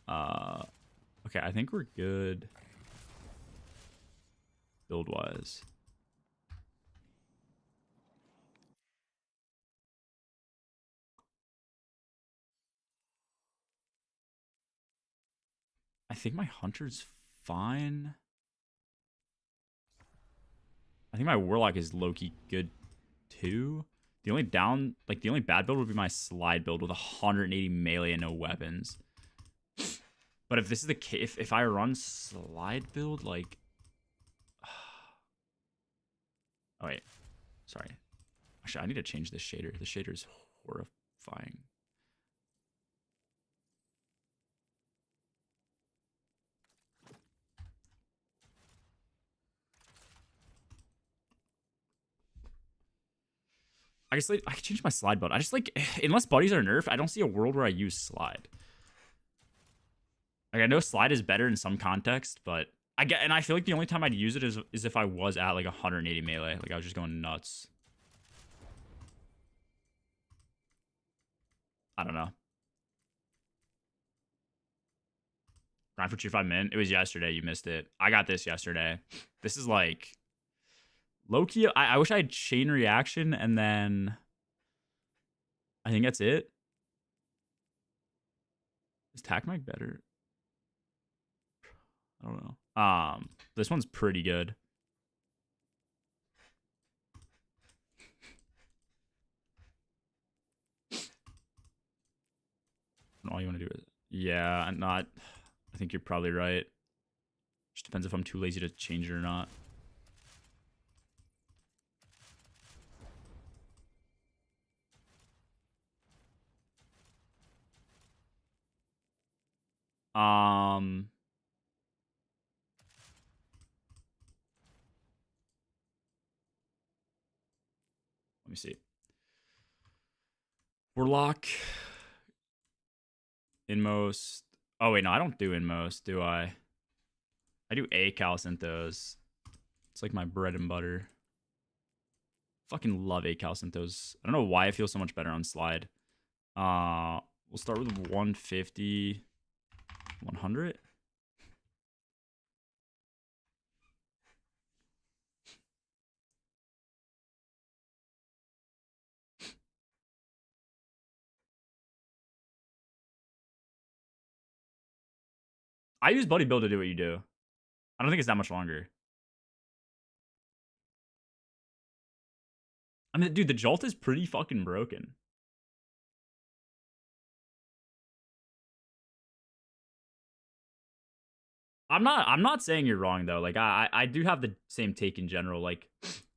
Okay, I think we're good build-wise. I think my hunter's fine. I think my warlock is low-key good too. The only the only bad build would be my slide build with 180 melee and no weapons. But if this is the case, if I run slide build, like, oh wait, sorry. Actually, I need to change this shader. The shader is horrifying. I can change my slide build. I just like, unless buddies are nerfed, I don't see a world where I use slide. Like, I know slide is better in some context, but I feel like the only time I'd use it is if I was at like 180 melee. Like, I was just going nuts. I don't know. Grind for tier 5 min. It was yesterday. You missed it. I got this yesterday. This is like low-key. I wish I had chain reaction, and then I think that's it. Is Tacmag better? I don't know. This one's pretty good. All you want to do is, yeah, I'm not. I think you're probably right. Just depends if I'm too lazy to change it or not. Let me see. Warlock. Inmost. Oh wait, no, I don't do Inmost, do I? I do A Calicinthos. It's like my bread and butter. Fucking love A Calicinthos. I don't know why I feel so much better on slide. We'll start with 150, 100. I use Buddy Build to do what you do. I don't think it's that much longer. I mean, dude, the Jolt is pretty fucking broken. I'm not saying you're wrong though. Like I do have the same take in general. Like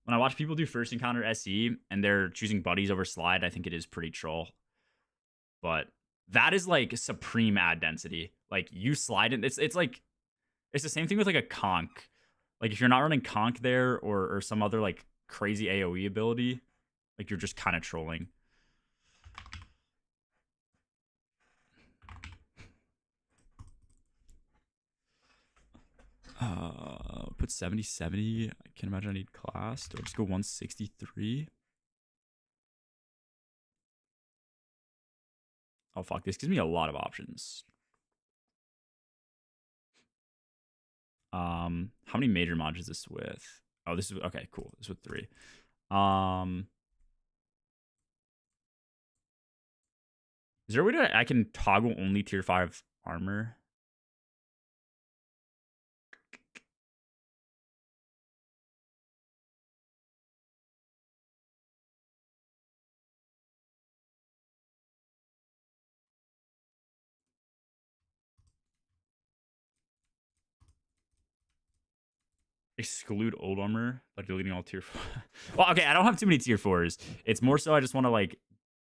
when I watch people do first encounter SE and they're choosing buddies over slide, I think it is pretty troll. But that is like supreme ad density. Like you slide in, it's like it's the same thing with like a conk. Like if you're not running conk there or some other like crazy AoE ability, like you're just kind of trolling. Put 70-70. I can't imagine I need class. Do I just go 163? Oh fuck, this gives me a lot of options. How many major mods is this with? Oh, this is okay, cool. This is with 3. Is there a way to I can toggle only tier 5 armor? Exclude old armor by deleting all tier 4. Well, okay, I don't have too many tier 4s. It's more so I just want to like,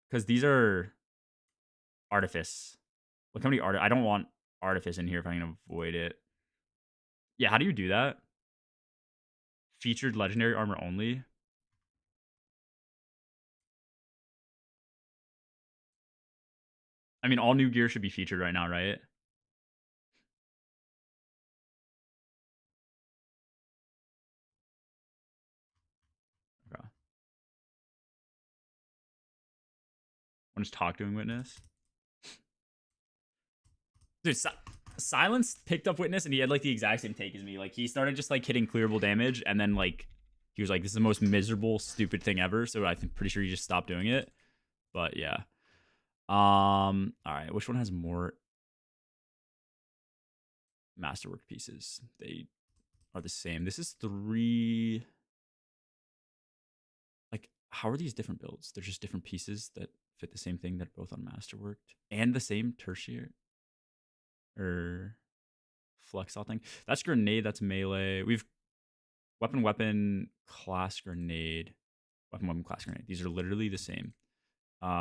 because these are artifice. Look how many I don't want artifice in here if I can avoid it. Yeah, how do you do that? Featured legendary armor only. I mean, all new gear should be featured right now, right? Okay. I'm just talk doing witness. Dude, Silence picked up witness and he had like the exact same take as me. Like he started just like hitting clearable damage and then like he was like, this is the most miserable, stupid thing ever. So I'm pretty sure he just stopped doing it. But yeah. All right. Which one has more masterwork pieces? They are the same. This is 3. Like, how are these different builds? They're just different pieces that fit the same thing that are both on masterworked and the same tertiary or flexile thing. That's grenade. That's melee. We've weapon, class grenade, weapon, class grenade. These are literally the same.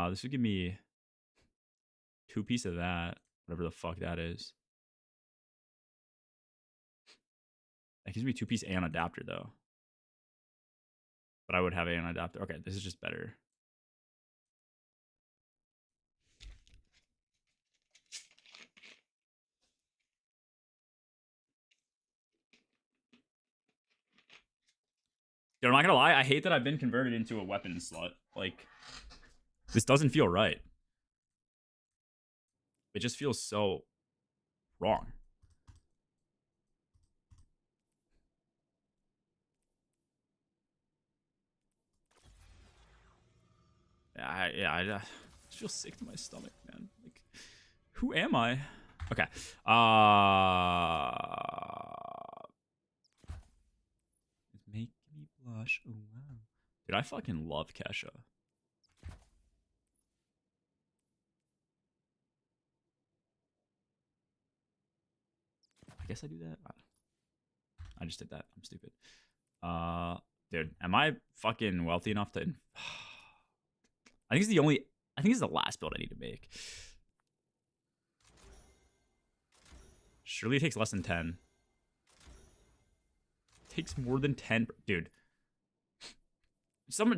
This would give me 2 piece of that, whatever the fuck that is. That gives me 2 piece and adapter though. But I would have an adapter. Okay, this is just better. Dude, I'm not gonna lie, I hate that I've been converted into a weapon slut. Like, this doesn't feel right. It just feels so wrong. Yeah, I just feel sick to my stomach, man. Like, who am I? Okay. Make me blush. Oh, wow. Dude, I fucking love Kesha. I guess I do that. I just did that. I'm stupid. Dude, am I fucking wealthy enough to? I think it's the only. I think it's the last build I need to make. Surely it takes less than 10. It takes more than 10, dude.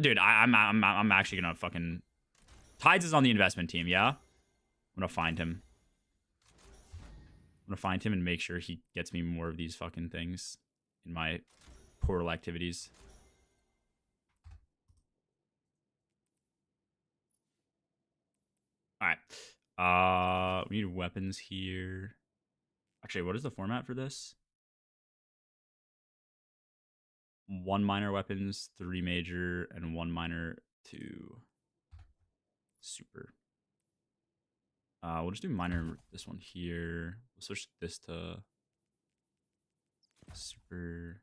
Dude, I'm actually gonna fucking. Tides is on the investment team, yeah. I'm gonna find him. I'm gonna find him and make sure he gets me more of these fucking things in my portal activities. All right. We need weapons here. Actually, what is the format for this? 1 minor weapons, 3 major, and 1 minor, 2 super. We'll just do minor this one here. We'll switch this to super.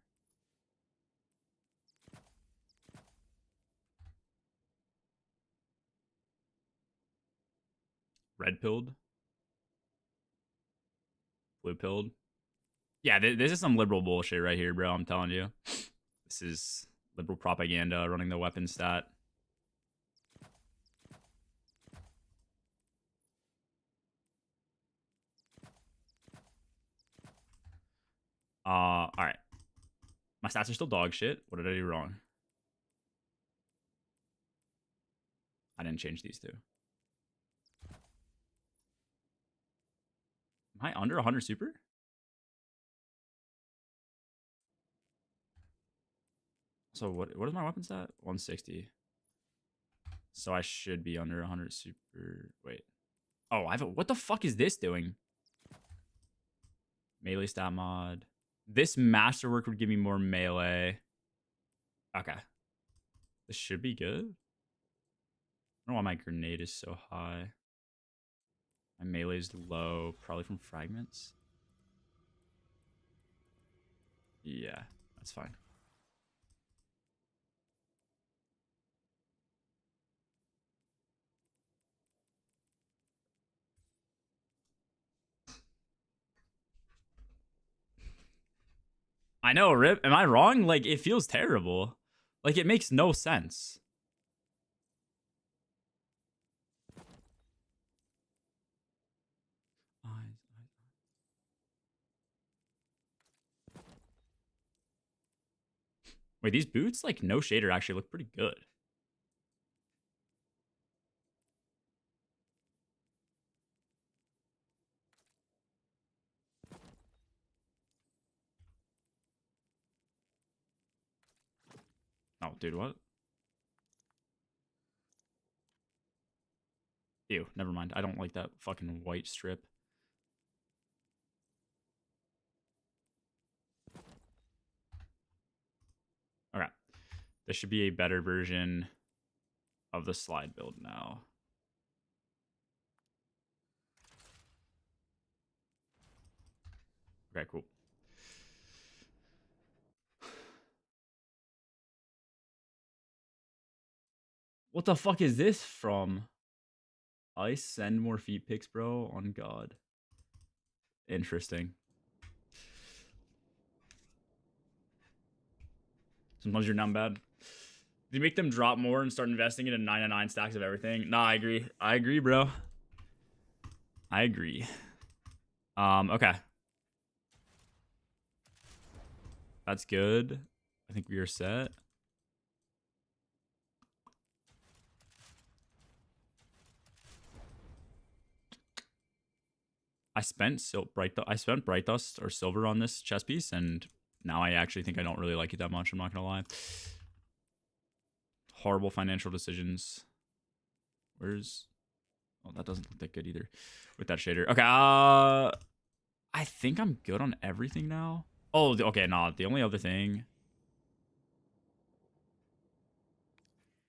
Red pilled. Blue pilled. Yeah, this is some liberal bullshit right here, bro. I'm telling you. This is liberal propaganda running the weapon stat. All right. My stats are still dog shit. What did I do wrong? I didn't change these two. Am I under 100 super? So what is my weapon stat? 160. So I should be under 100 super. Wait. Oh, what the fuck is this doing? Melee stat mod. This masterwork would give me more melee. Okay. This should be good. I don't know why my grenade is so high. My melee is low, probably from fragments. Yeah, that's fine. I know, Rip. Am I wrong? Like, it feels terrible. Like, it makes no sense. Wait, these boots, like, no shader, actually look pretty good. Oh, dude, what? Ew, never mind. I don't like that fucking white strip. Okay. This should be a better version of the slide build now. Okay, cool. What the fuck is this from? I send more feet pics, bro. On God. Interesting. Sometimes you're down bad. Do you make them drop more and start investing into 9 stacks of everything? Nah, I agree. I agree, bro. I agree. Okay. That's good. I think we are set. I spent bright dust or silver on this chess piece, and now I actually think I don't really like it that much. I'm not gonna lie. Horrible financial decisions. Where's? Oh, that doesn't look that good either with that shader. Okay. I think I'm good on everything now. Oh, okay. Nah, the only other thing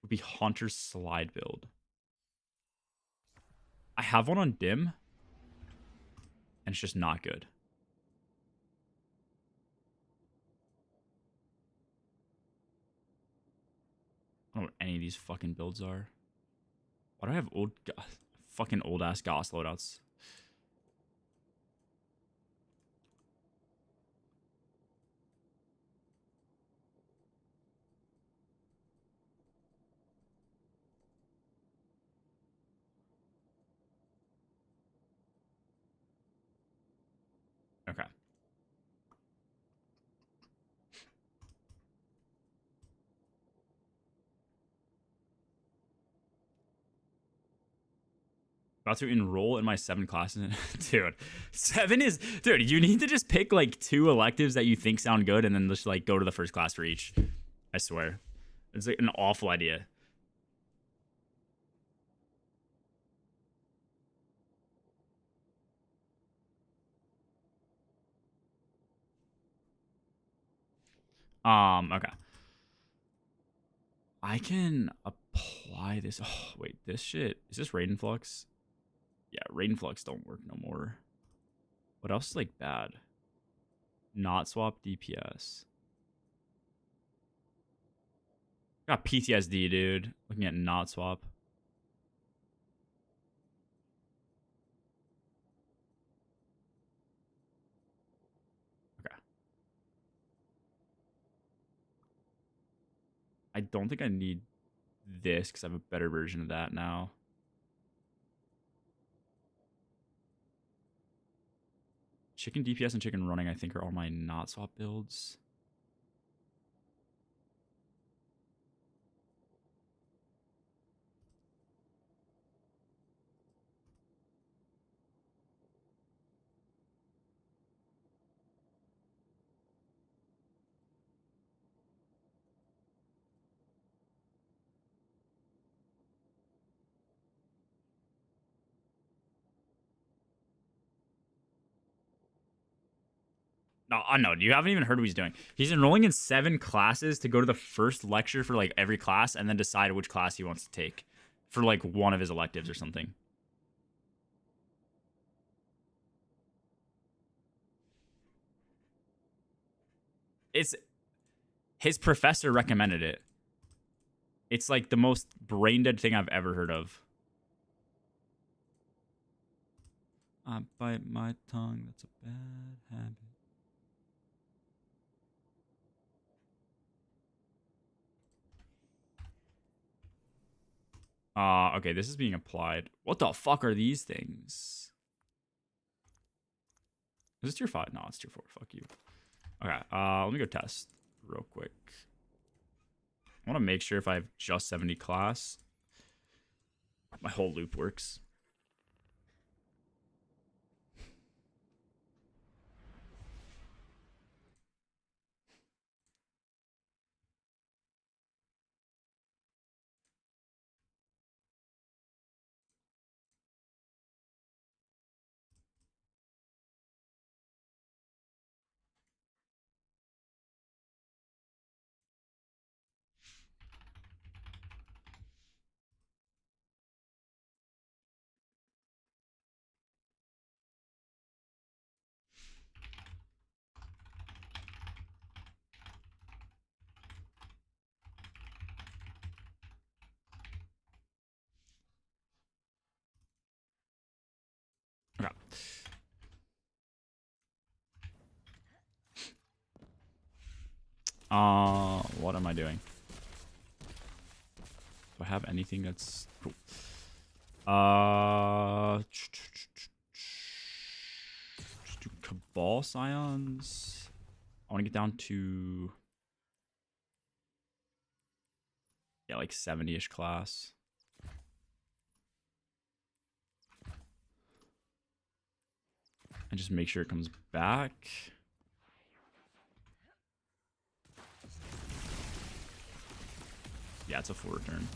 would be Hunter's slide build. I have one on dim, and it's just not good. I don't know what any of these fucking builds are. Why do I have fucking old ass Goss loadouts? Okay. About to enroll in my 7 classes. Dude, 7 is... Dude, you need to just pick, like, 2 electives that you think sound good and then just, like, go to the first class for each. I swear. It's, like, an awful idea. Okay. I can apply this... Oh, wait, this shit... Is this Raiden Flux? Yeah, Raiden Flux don't work no more. What else is, like, bad? Not swap DPS. Got PTSD, dude. Looking at not swap. Okay. I don't think I need this because I have a better version of that now. Chicken DPS and chicken running, I think, are all my not swap builds. No, I know. You haven't even heard what he's doing. He's enrolling in 7 classes to go to the first lecture for like every class and then decide which class he wants to take for like one of his electives or something. It's his professor recommended it. It's like the most brain dead thing I've ever heard of. I bite my tongue. That's a bad habit. Okay, this is being applied. What the fuck are these things? Is this tier 5? No, it's tier 4. Fuck you. Okay, let me go test real quick. I want to make sure if I have just 70 class, my whole loop works. Okay. What am I doing? Do I have anything that's cool? Just do Cabal Scions. I want to get down to, yeah, like 70-ish class. And just make sure it comes back. Yeah, it's a full return.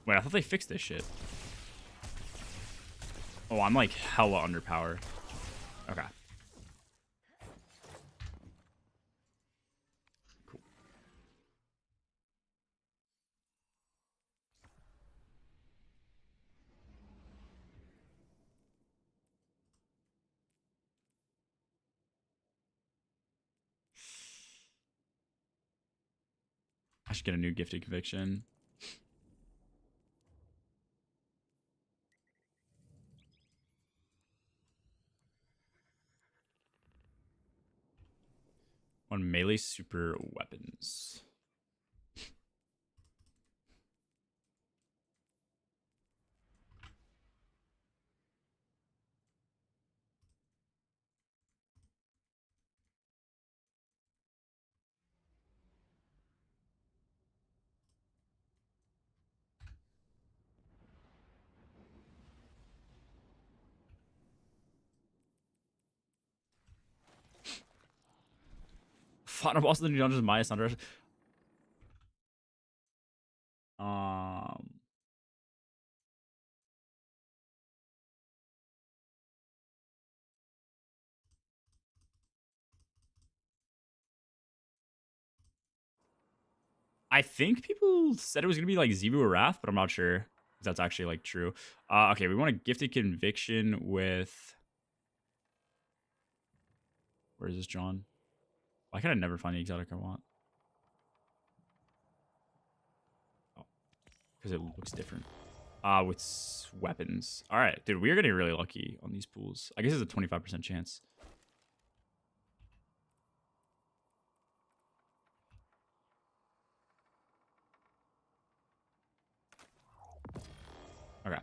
Wait, I thought they fixed this shit. Oh, I'm like hella underpowered. Okay. Cool. I should get a new gifted conviction. On melee super weapons. Final boss of the new dungeons minus under. Um, I think people said it was gonna be like Zebu or Wrath, but I'm not sure if that's actually like true. Okay, we want a gifted conviction with. Where is this, John? Why can I never find the exotic I want? Oh, because it looks different. With weapons. All right, dude, we are getting really lucky on these pools. I guess it's a 25% chance. Okay.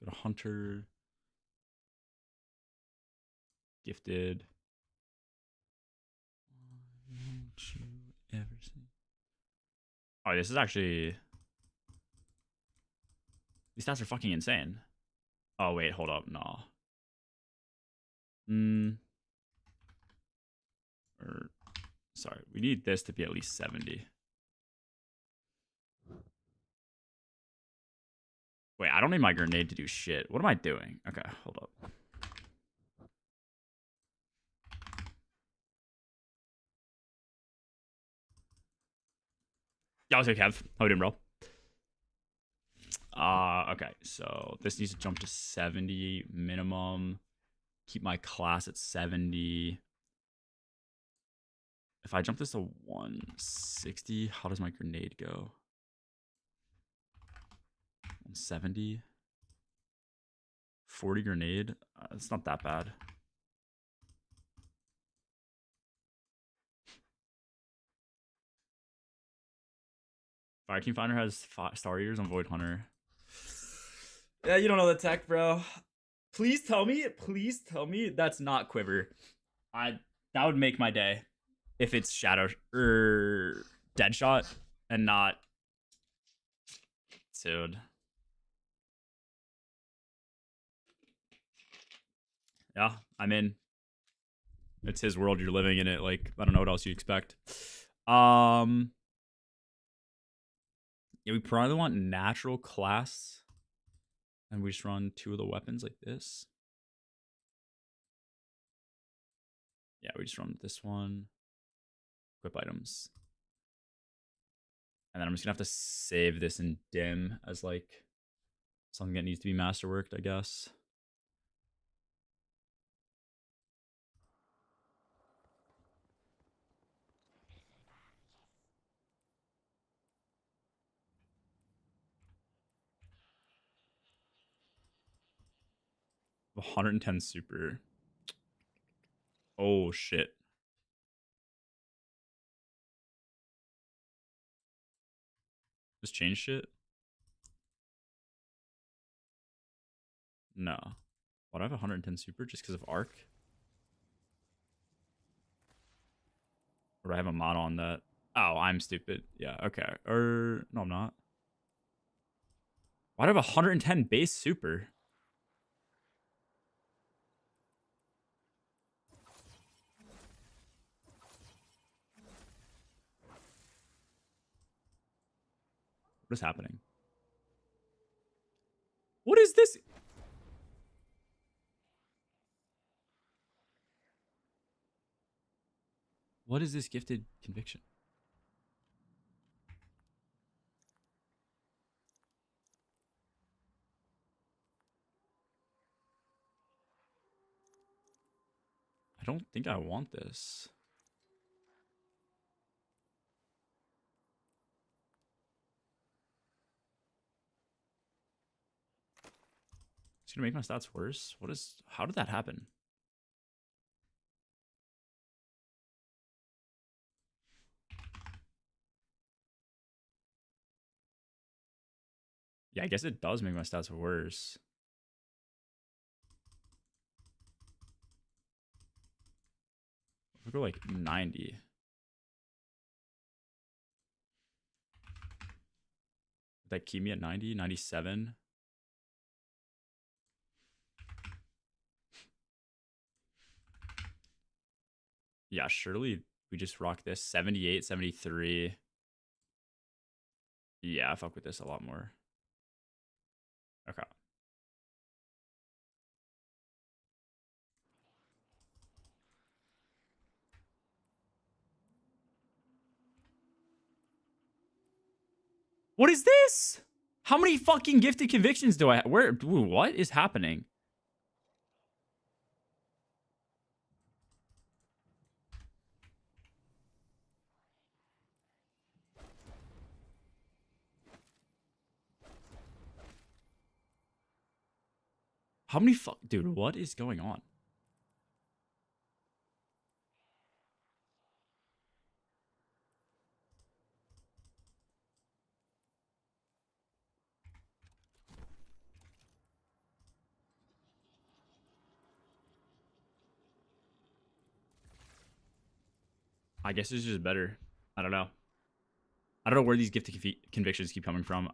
Got a hunter. Gifted. Won't you ever see? Oh, this is actually. These stats are fucking insane. Oh wait, hold up, no. Or sorry, we need this to be at least 70. Wait, I don't need my grenade to do shit. What am I doing? Okay, hold up. Yeah, I was okay, Kev. How you doing, bro? Okay, so this needs to jump to 70 minimum. Keep my class at 70. If I jump this to 160, how does my grenade go? 170. 40 grenade. It's not that bad. Fire Team Finder has Star Eaters on Void Hunter. Yeah, you don't know the tech, bro. Please tell me that's not Quiver. That would make my day if it's Shadow or Deadshot and not. Dude. Yeah, I'm in. It's his world. You're living in it. Like, I don't know what else you expect. Yeah, we probably want natural class. And we just run 2 of the weapons like this. Yeah, we just run this one. Equip items. And then I'm just gonna have to save this in dim as like something that needs to be masterworked, I guess. 110 super. Oh shit. Just change shit? No. Why do I have 110 super just because of arc? Or do I have a mod on that? Oh, I'm stupid. Yeah, okay. Or no, I'm not. Why do I have 110 base super? What is happening? What is this? What is this gifted conviction? I don't think I want this. It's gonna make my stats worse. What is? How did that happen? Yeah, I guess it does make my stats worse. If I go like 90. Would that keep me at 90? 97? Yeah, surely we just rock this. 78, 73. Yeah, I fuck with this a lot more. Okay. What is this? How many fucking gifted convictions do I have? Where? Dude, what is happening? How many fuck? Dude, what is going on? I guess it's just better. I don't know. I don't know where these gifted convictions keep coming from.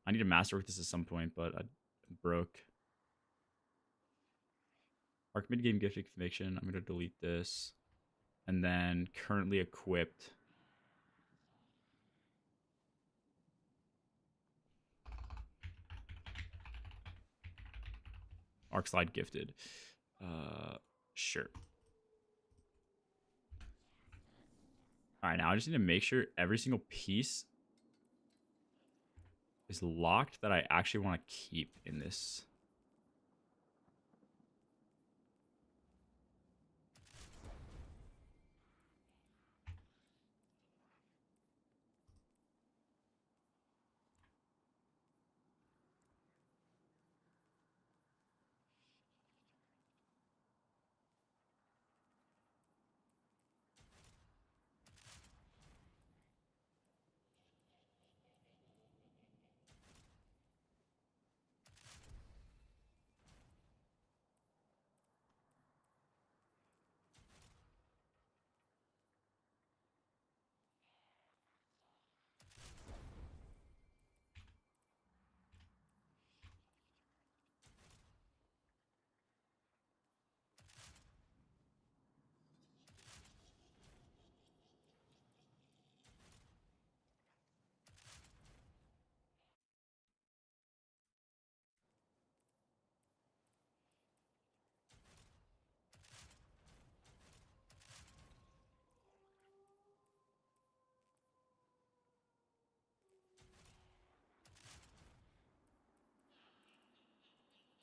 I need to masterwork this at some point, but I'm broke. Arc mid game gifted conviction. I'm gonna delete this, and then currently equipped. Arc slide gifted. Sure. All right, now I just need to make sure every single piece is locked that I actually want to keep in this.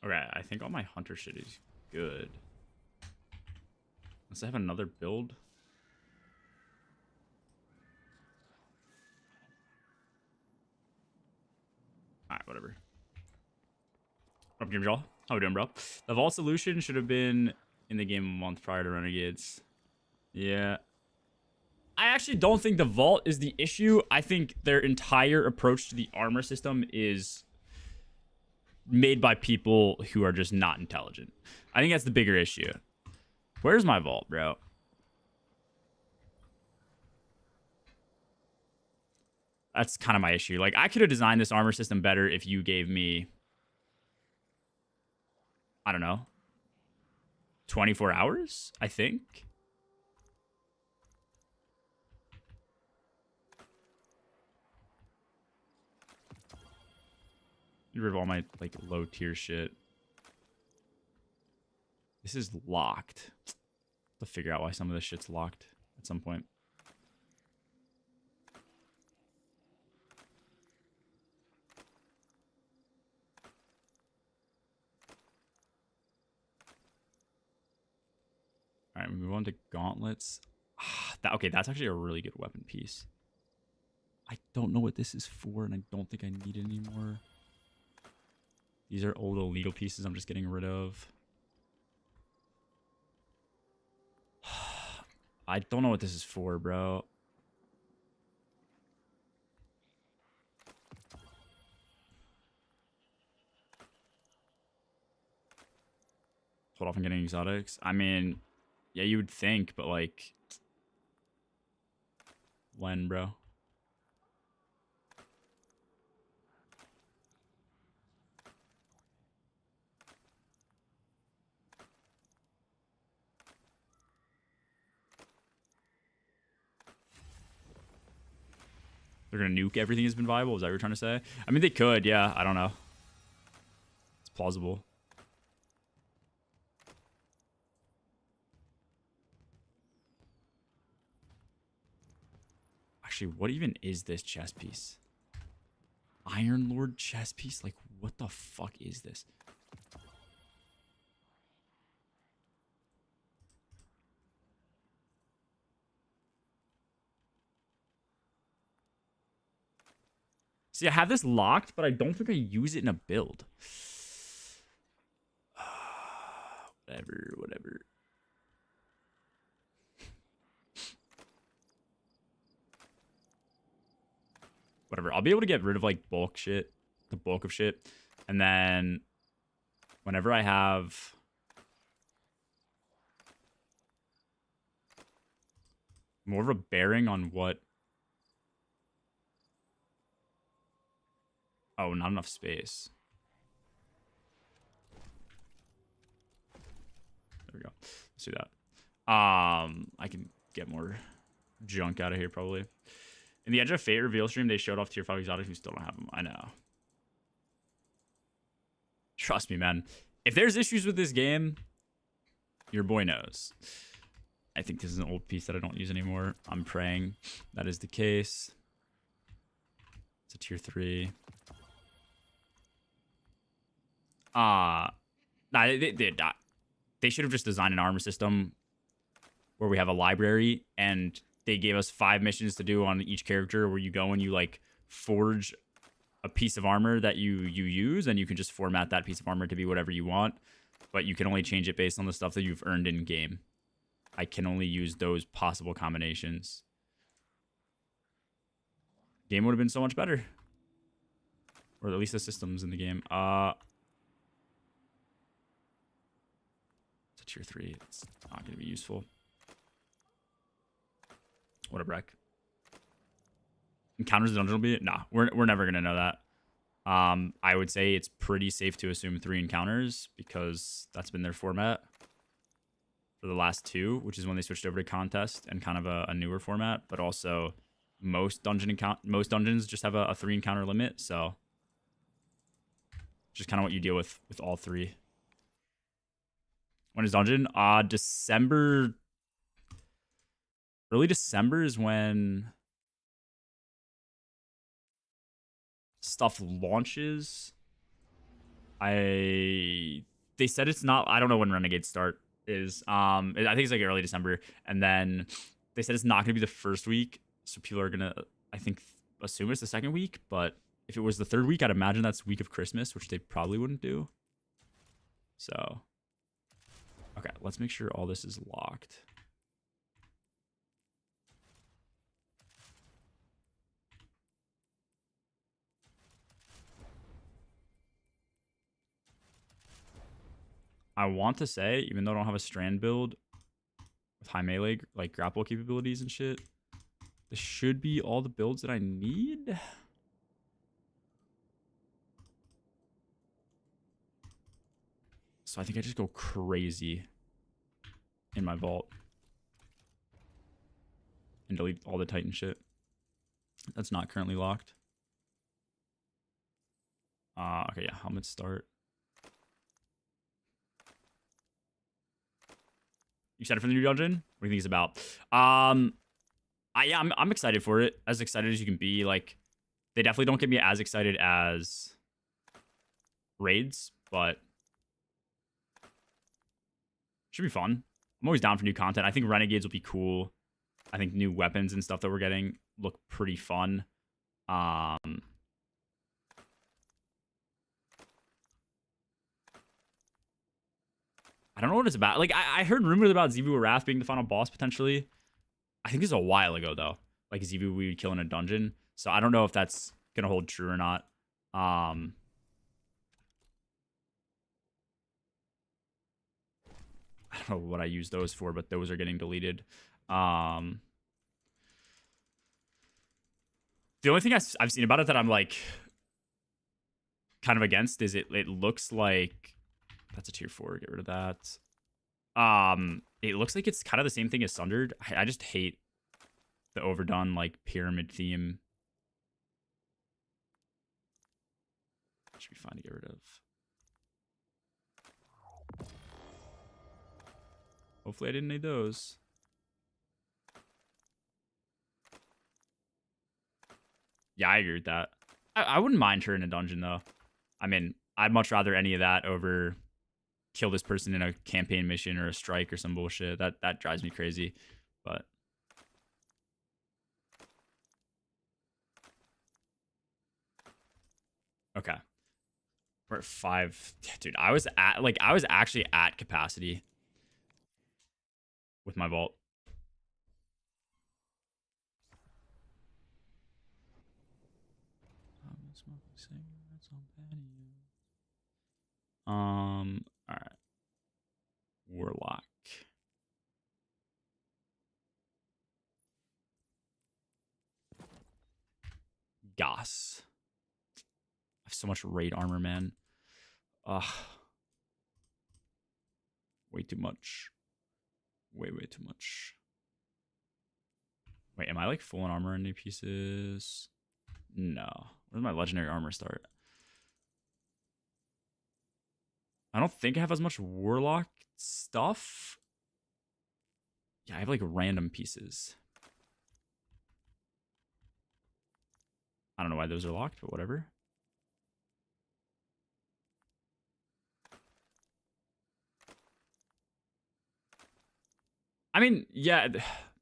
Okay, I think all my hunter shit is good. Unless I have another build. Alright, whatever. Up Jim Jaw. How we doing, bro? The vault solution should have been in the game a month prior to Renegades. Yeah. I actually don't think the vault is the issue. I think their entire approach to the armor system is made by people who are just not intelligent. I think that's the bigger issue. Where's my vault, bro? That's kind of my issue. Like, I could have designed this armor system better if you gave me, I don't know, 24 hours, I think. Get rid of all my, like, low tier shit. This is locked. To figure out why some of this shit's locked at some point. All right, we move on to gauntlets. Okay, that's actually a really good weapon piece. I don't know what this is for, and I don't think I need it anymore. These are old illegal pieces I'm just getting rid of. I don't know what this is for, bro. Hold off on getting exotics. I mean, yeah, you would think, but like, when, bro? They're gonna nuke everything that's been viable? Is that what you're trying to say? I mean, they could, yeah. I don't know. It's plausible. Actually, what even is this chest piece? Iron Lord chest piece? Like, what the fuck is this? See, I have this locked, but I don't think I use it in a build. Whatever. Whatever. I'll be able to get rid of, like, bulk shit. The bulk of shit. And then whenever I have... more of a bearing on what... Oh, not enough space. There we go. Let's do that. I can get more junk out of here, probably. In the Edge of Fate reveal stream, they showed off tier 5 exotics. We still don't have them. I know. Trust me, man. If there's issues with this game, your boy knows. I think this is an old piece that I don't use anymore. I'm praying that is the case. It's a tier 3. Nah, they should have just designed an armor system where we have a library and they gave us 5 missions to do on each character where you go and you like forge a piece of armor that you use, and you can just format that piece of armor to be whatever you want, but you can only change it based on the stuff that you've earned in game. I can only use those possible combinations. Game would have been so much better. Or at least the systems in the game. It's a tier 3. It's not going to be useful. What a wreck. Encounters the dungeon will be? Nah, we're never going to know that. I would say it's pretty safe to assume 3 encounters because that's been their format for the last 2, which is when they switched over to contest and kind of a newer format. But also, most dungeons just have a 3 encounter limit, so just kind of what you deal with all 3. When is dungeon? December. Early December is when stuff launches. They said it's not. I don't know when Renegades start is. I think it's like early December, and then they said it's not going to be the first week, so people are gonna, I think, assume it's the second week. But if it was the third week, I'd imagine that's week of Christmas, which they probably wouldn't do. So, okay, let's make sure all this is locked. I want to say, even though I don't have a Strand build with high melee, like grapple capabilities and shit, this should be all the builds that I need. So I think I just go crazy in my vault and delete all the Titan shit. That's not currently locked. Okay, yeah, helmet start. You excited for the new dungeon? What do you think it's about? I'm excited for it. As excited as you can be. Like, they definitely don't get me as excited as raids, but should be fun. I'm always down for new content. I think renegades will be cool. I think new weapons and stuff that we're getting look pretty fun. I don't know what it's about. Like, I heard rumors about Xivu Wrath being the final boss potentially. I think this is a while ago though. Like Xivu we would kill in a dungeon. So I don't know if that's gonna hold true or not. I don't know what I use those for, but those are getting deleted. The only thing I've seen about it that I'm like kind of against is it looks like that's a tier 4. Get rid of that. It looks like it's kind of the same thing as Sundered. I just hate the overdone like pyramid theme. Should be fine to get rid of. Hopefully I didn't need those. Yeah, I agree with that. I wouldn't mind her in a dungeon though. I mean, I'd much rather any of that over kill this person in a campaign mission or a strike or some bullshit. That drives me crazy. But okay. We're at 5. Dude, I was actually at capacity with my vault. All right. Warlock. Goss. I have so much raid armor, man. Ugh. Way too much. Way too much. Wait, am I like full on armor in new pieces? No. Where's my legendary armor start? I don't think I have as much warlock stuff. Yeah, I have like random pieces. I don't know why those are locked, but whatever. I mean, yeah,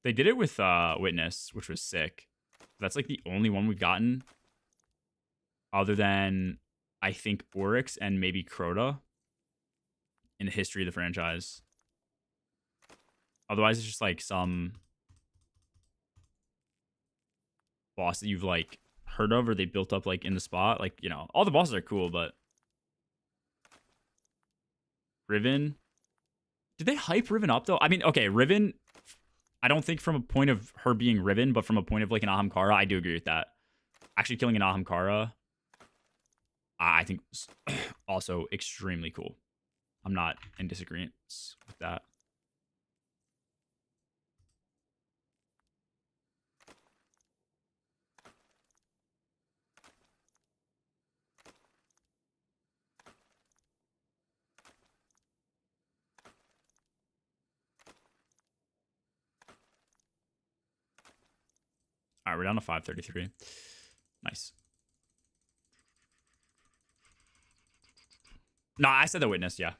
they did it with Witness, which was sick. That's like the only one we've gotten other than I think Oryx and maybe Crota in the history of the franchise. Otherwise, it's just like some boss that you've like heard of or they built up like in the spot. Like, you know, all the bosses are cool, but Riven. Did they hype Riven up though? I mean, okay, Riven, I don't think from a point of her being Riven, but from a point of like an Ahamkara, I do agree with that. Actually killing an Ahamkara, I think also extremely cool. I'm not in disagreement with that. All right, we're down to 533. Nice. No, I said the Witness, yeah.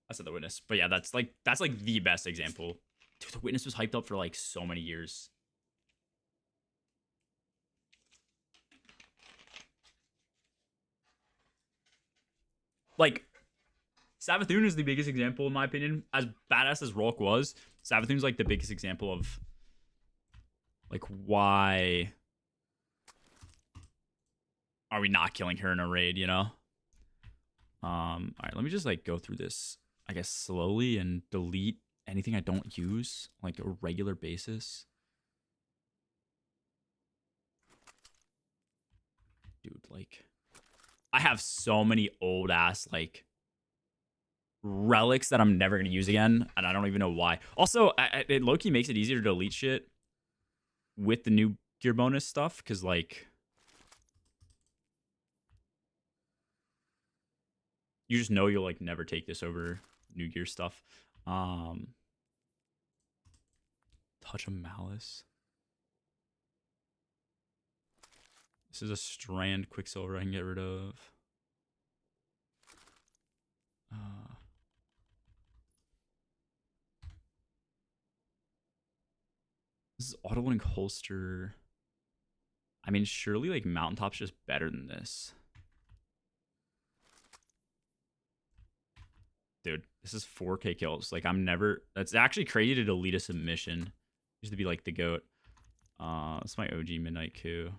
I said the Witness. But yeah, that's like the best example. Dude, the Witness was hyped up for like so many years. Like Savathun is the biggest example, in my opinion. As badass as Rolk was, Savathun's like the biggest example of like why are we not killing her in a raid, you know? All right, let me just like go through this, I guess, slowly and delete anything I don't use on like a regular basis. Dude, like, I have so many old ass like relics that I'm never gonna use again, and I don't even know why. Also, it low-key makes it easier to delete shit with the new gear bonus stuff, because like you just know you'll like never take this over new gear stuff. Touch of Malice. This is a Strand Quicksilver I can get rid of. This is auto-loading holster. I mean, surely like Mountaintop's just better than this. Dude, this is 4K kills. Like, I'm never... That's actually crazy to delete a submission. Used to be like the GOAT. That's my OG Midnight Coup.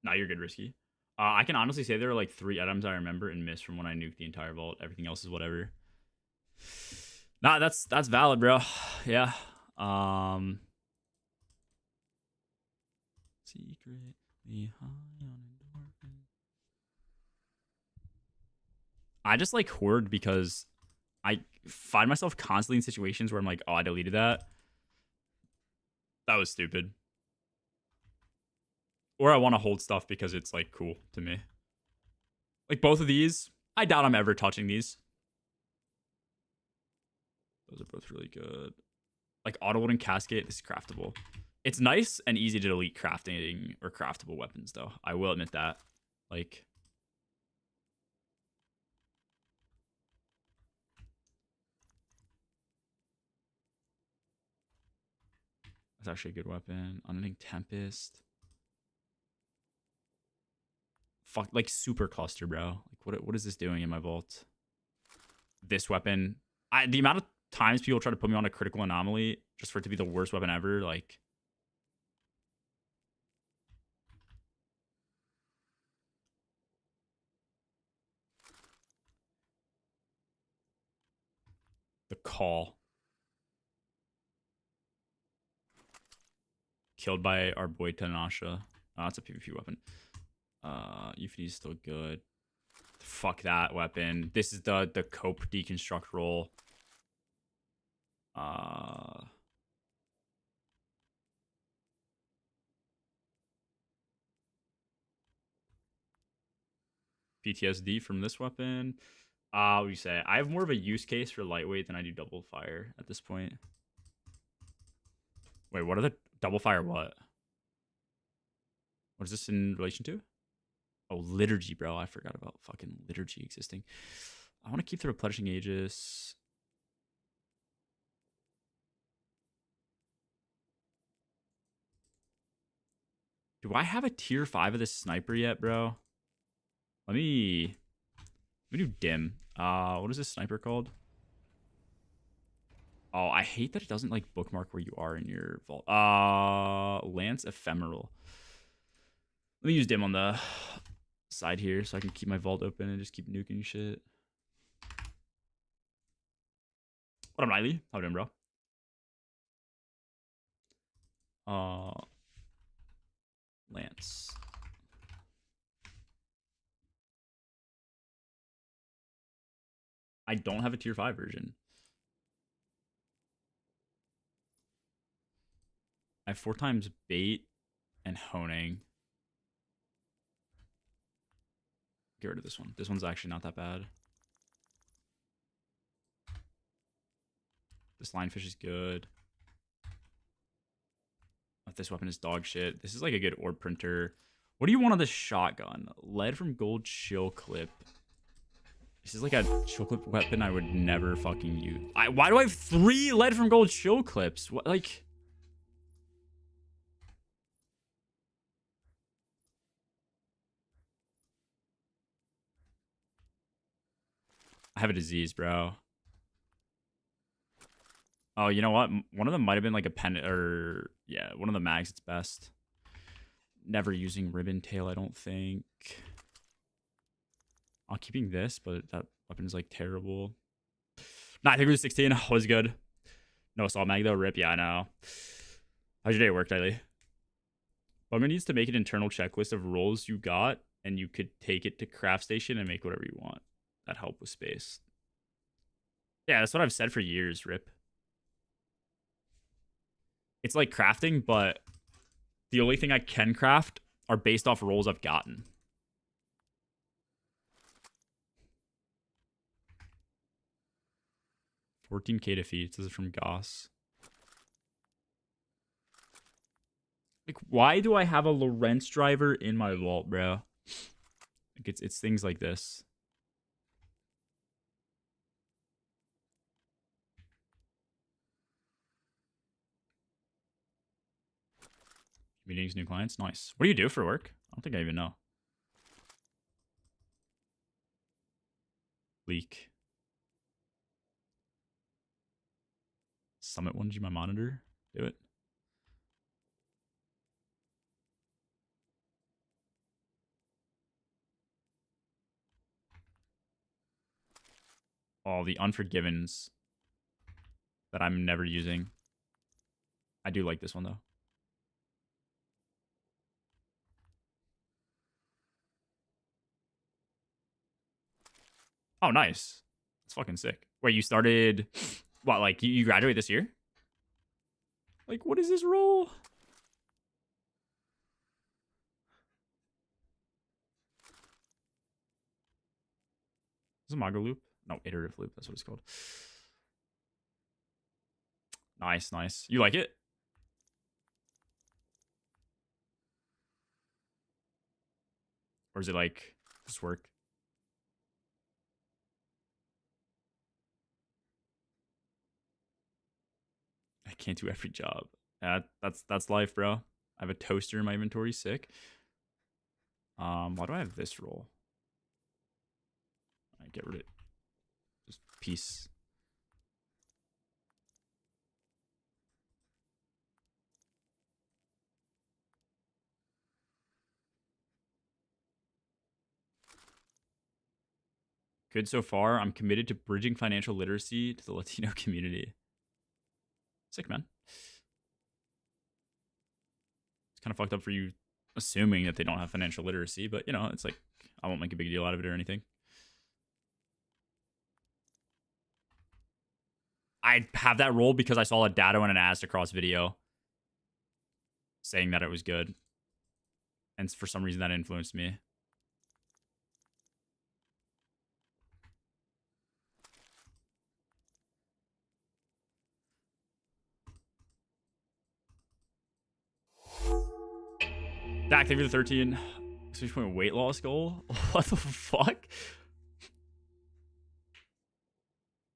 Nah, you're good, Risky. I can honestly say there are like 3 items I remember and miss from when I nuked the entire vault. Everything else is whatever. Nah, that's valid, bro. Yeah. Secretly high on endorphin. I just like hoard because I find myself constantly in situations where I'm like, oh, I deleted that. That was stupid. Or I want to hold stuff because it's like cool to me. Like both of these, I doubt I'm ever touching these. Those are both really good. Like auto-loading cascade, this is craftable. It's nice and easy to delete crafting or craftable weapons, though. I will admit that. Like, that's actually a good weapon. Unending Tempest. Fuck, like super cluster, bro. Like, what is this doing in my vault? This weapon. The amount of times people try to put me on a critical anomaly just for it to be the worst weapon ever, like. The call. Killed by our boy Tanasha. Oh, that's a PvP weapon. Euphony is still good. Fuck that weapon. This is the cope deconstruct roll. PTSD from this weapon. What do you say? I have more of a use case for lightweight than I do double fire at this point. Wait, what are the double fire? What is this in relation to? Oh, liturgy, bro. I forgot about fucking liturgy existing. I want to keep the replenishing Aegis. Do I have a tier 5 of this sniper yet, bro? Let me do dim. What is this sniper called? Oh, I hate that it doesn't like bookmark where you are in your vault. Lance Ephemeral. Let me use dim on the side here so I can keep my vault open and just keep nuking shit. What up, Niley? How you doing, bro? Lance. I don't have a tier 5 version. I have 4 times bait and honing. Get rid of this one. This one's actually not that bad. This lionfish is good. But this weapon is dog shit. This is like a good orb printer. What do you want on this shotgun? Lead from gold chill clip. This is like a chill clip weapon I would never fucking use. Why do I have 3 lead from gold chill clips? What, like... I have a disease, bro. Oh, you know what? One of them might have been like a pen or yeah, one of the mags. It's best. Never using ribbon tail, I don't think. I'm keeping this, but that weapon is like terrible. Nah, I think it was 16. Was good. No assault mag though. Rip. Yeah, I know. How's your day work, Daily? Bugger needs to make an internal checklist of roles you got, and you could take it to craft station and make whatever you want. That help with space. Yeah, that's what I've said for years, Rip. It's like crafting, but the only thing I can craft are based off roles I've gotten. $14K defeats. This is from Goss. Like, why do I have a Lorentz driver in my vault, bro? Like, it's things like this. Meetings, new clients. Nice. What do you do for work? I don't think I even know. Leak. Summit 1G my monitor. Do it. Oh, the Unforgivens that I'm never using. I do like this one, though. Oh, nice. That's fucking sick. Wait, you started... What, like, you graduate this year? Like, what is this role? Is it a Mago loop? No, iterative loop. That's what it's called. Nice, nice. You like it? Or is it like just work? I can't do every job. That's life, bro. I have a toaster in my inventory. Sick. Why do I have this roll? I get rid of it. Just peace. Good so far. I'm committed to bridging financial literacy to the Latino community. Sick, man. It's kind of fucked up for you assuming that they don't have financial literacy, but you know, it's like I won't make a big deal out of it or anything. I have that role because I saw a Dado and an Aztecross video saying that it was good. And for some reason that influenced me. Active the 13. 6-point weight loss goal? What the fuck?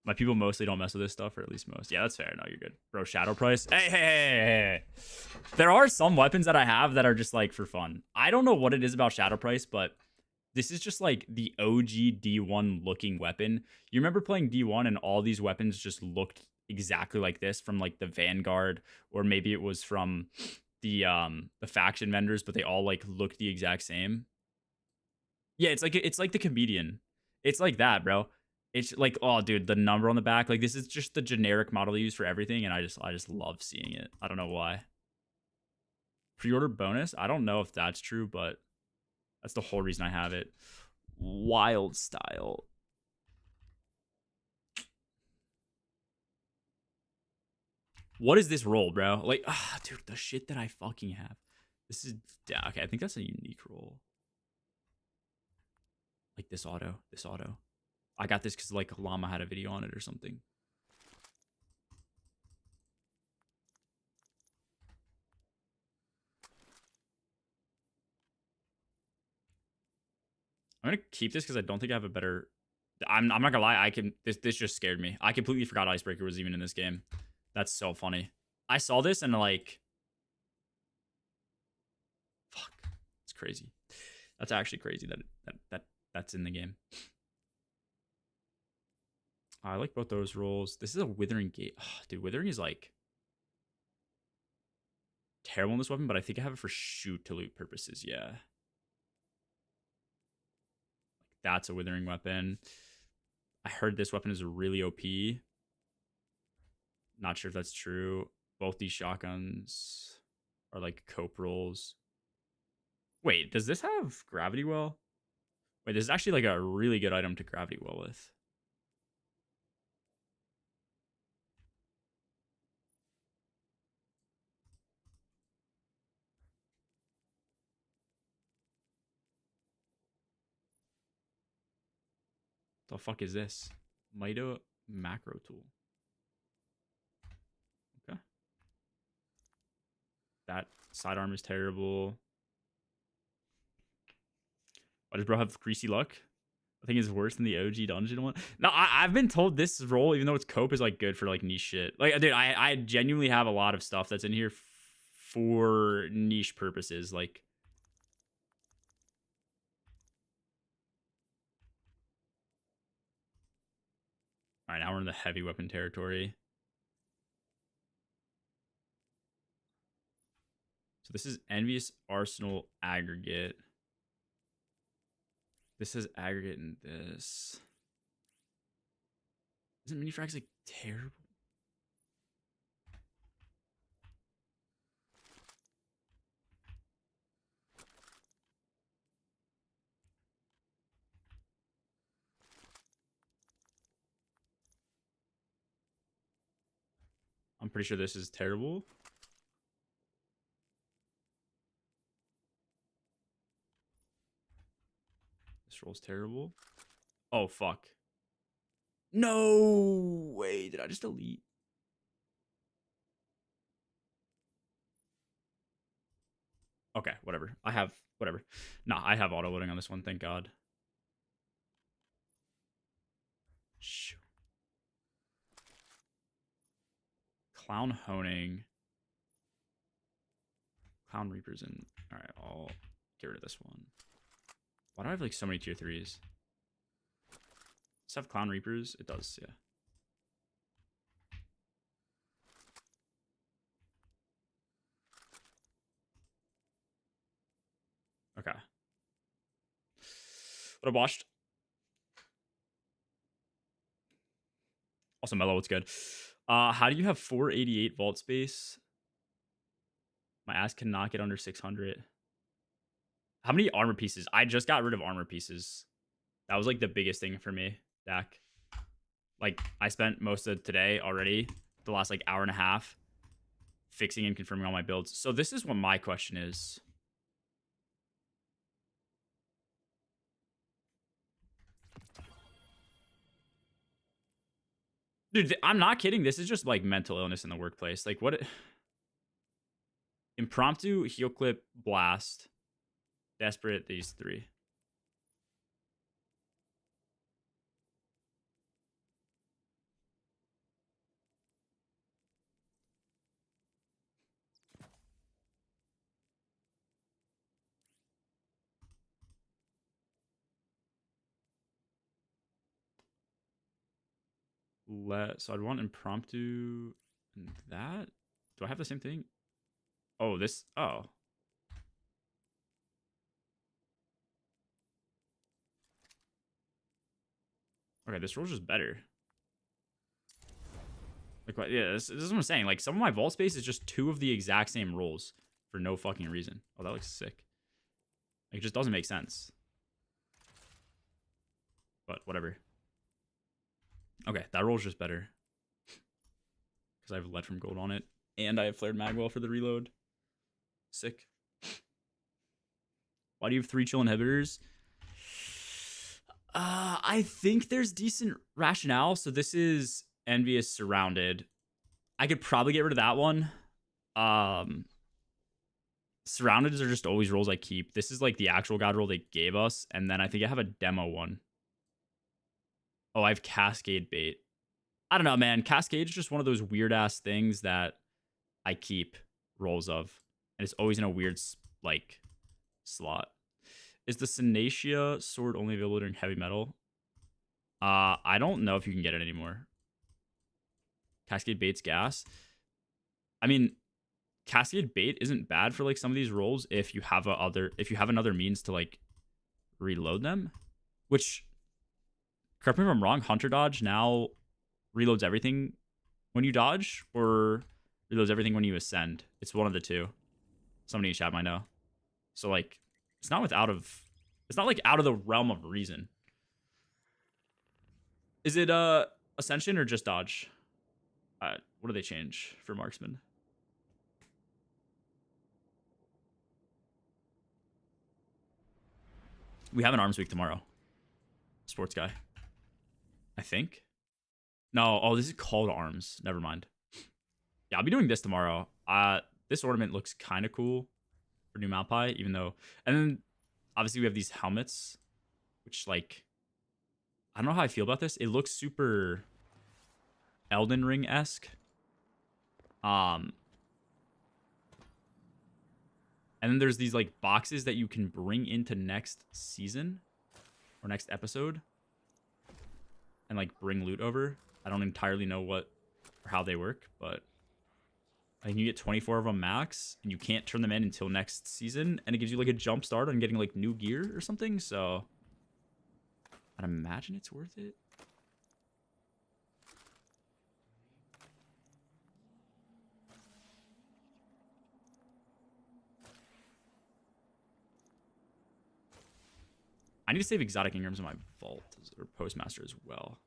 My people mostly don't mess with this stuff, or at least most. Yeah, that's fair. No, you're good. Bro, Shadow Price. Hey. There are some weapons that I have that are just like for fun. I don't know what it is about Shadow Price, but this is just like the OG D1 looking weapon. You remember playing D1 and all these weapons just looked exactly like this from like the Vanguard, or maybe it was from the faction vendors, but they all like looked the exact same. Yeah, it's like the comedian. It's like that, bro. It's like, oh, dude, the number on the back. Like, this is just the generic model they use for everything, and I just love seeing it. I don't know why. Pre-order bonus? I don't know if that's true, but that's the whole reason I have it. Wild style. What is this roll, bro? Like, dude, the shit that I fucking have. This is, yeah, okay, I think that's a unique roll. Like this auto. I got this because like Llama had a video on it or something. I'm gonna keep this because I don't think I have a better. I'm not gonna lie. I can. This just scared me. I completely forgot Icebreaker was even in this game. That's so funny. I saw this and like, fuck, it's crazy. That's actually crazy that's in the game. I like both those rolls. This is a Withering Gate. Oh, dude, Withering is like terrible in this weapon, but I think I have it for shoot to loot purposes. Yeah. Like that's a Withering weapon. I heard this weapon is really OP. Not sure if that's true. Both these shotguns are like cope rolls. Wait, does this have gravity well? Wait, this is actually like a really good item to gravity well with. The fuck is this? Mida macro tool. Okay. That sidearm is terrible. Why does bro have greasy luck? I think it's worse than the OG dungeon one. No, I've been told this role, even though it's cope, is like good for like niche shit. Like, dude, I genuinely have a lot of stuff that's in here for niche purposes. Like, all right, now we're in the heavy weapon territory. So this is Envious Arsenal Aggregate. This is aggregate in this. Isn't mini frags like terrible? I'm pretty sure this is terrible. This roll's terrible. Oh, fuck. No way. Did I just delete? Okay, whatever. I have, whatever. Nah, I have auto loading on this one. Thank God. Shoo. Clown honing. Clown Reapers in. Alright, I'll get rid of this one. Why do I have like so many tier 3s? Does it have Clown Reapers? It does, yeah. Okay. What I watched. Also, Mellow, what's good? How do you have 488 vault space? My ass cannot get under 600. How many armor pieces? I just got rid of armor pieces. That was like the biggest thing for me, Dak. Like, I spent most of today already, the last like hour and a half, fixing and confirming all my builds. So this is what my question is. Dude, I'm not kidding. This is just like mental illness in the workplace. Like, what? Impromptu, heel clip, blast, desperate, these three. So I'd want impromptu and that. Do I have the same thing? Oh, this. Oh. Okay, this roll's just better. Like, yeah, this is what I'm saying. Like, some of my vault space is just two of the exact same rolls for no fucking reason. Oh, that looks sick. Like, it just doesn't make sense. But whatever. Okay, that roll's just better. Because I have lead from gold on it. And I have flared magwell for the reload. Sick. Why do you have 3 chill inhibitors? I think there's decent rationale. So this is Envious Surrounded. I could probably get rid of that one. Surrounded are just always rolls I keep. This is like the actual god roll they gave us. And then I think I have a demo one. Oh, I have Cascade Bait. I don't know, man. Cascade is just one of those weird ass things that I keep rolls of. And it's always in a weird, like, slot. Is the Synacia sword only available during heavy metal? I don't know if you can get it anymore. Cascade Bait's gas. I mean, Cascade Bait isn't bad for like some of these roles if you have another means to like reload them. Which, correct me if I'm wrong, Hunter Dodge now reloads everything when you dodge, or reloads everything when you ascend. It's one of the two. Somebody in chat might know. So like, it's not like out of the realm of reason. Is it ascension or just dodge? What do they change for marksman? We have an arms week tomorrow. Sports guy, I think. No, oh, this is called arms. Never mind. Yeah, I'll be doing this tomorrow. This ornament looks kind of cool for new Malpai, even though, and then obviously we have these helmets, which like, I don't know how I feel about this. It looks super Elden Ring-esque. And then there's these like boxes that you can bring into next season or next episode and like bring loot over. I don't entirely know what or how they work, but I think you get 24 of them max, and you can't turn them in until next season, and it gives you like a jump start on getting like new gear or something. So I'd imagine it's worth it. I need to save exotic ingrams in my vault or postmaster as well,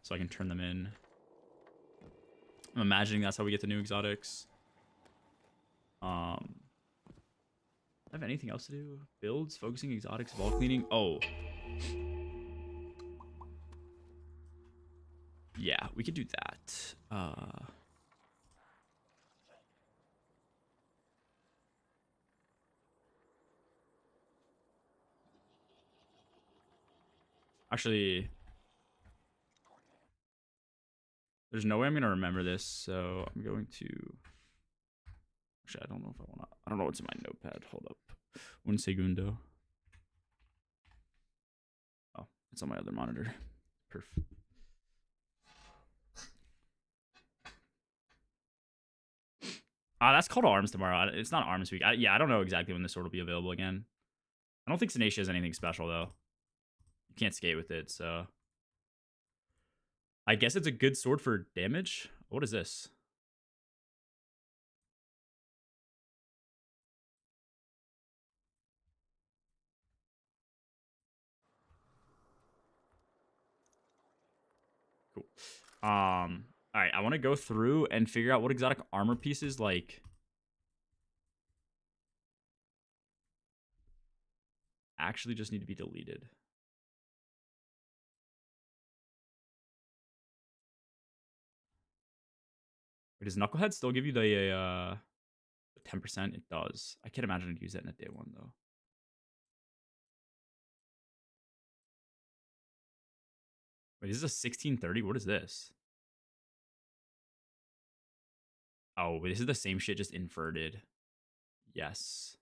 so I can turn them in. I'm imagining that's how we get the new exotics. I have anything else to do? Builds, focusing, exotics, vault cleaning. Oh. Yeah, we could do that. Actually, there's no way I'm going to remember this, so I'm going to... Actually, I don't know if I want to... I don't know what's in my notepad. Hold up. Un segundo. Oh, it's on my other monitor. Perfect. That's called arms tomorrow. It's not arms week. Yeah, I don't know exactly when this sword will be available again. I don't think Sinacia has anything special, though. You can't skate with it, so... I guess it's a good sword for damage. What is this? Cool. All right, I want to go through and figure out what exotic armor pieces like actually just need to be deleted. Wait, does Knucklehead still give you the 10%? It does. I can't imagine I'd use that in a day one though. Wait, this is a 1630? What is this? Oh, this is the same shit, just inverted. Yes.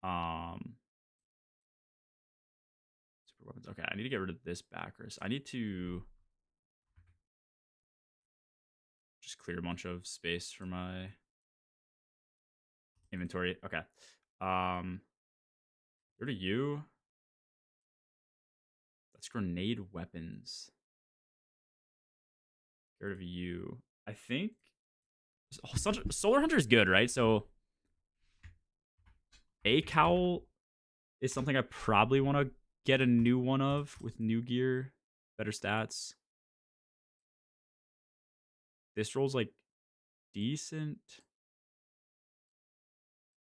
Super weapons. Okay, I need to get rid of this backers. I need to just clear a bunch of space for my inventory. Okay. Go to you. That's grenade weapons. Get rid of you. I think Solar Hunter is good, right? So a cowl is something I probably want to get a new one of with new gear, better stats. This roll's like decent.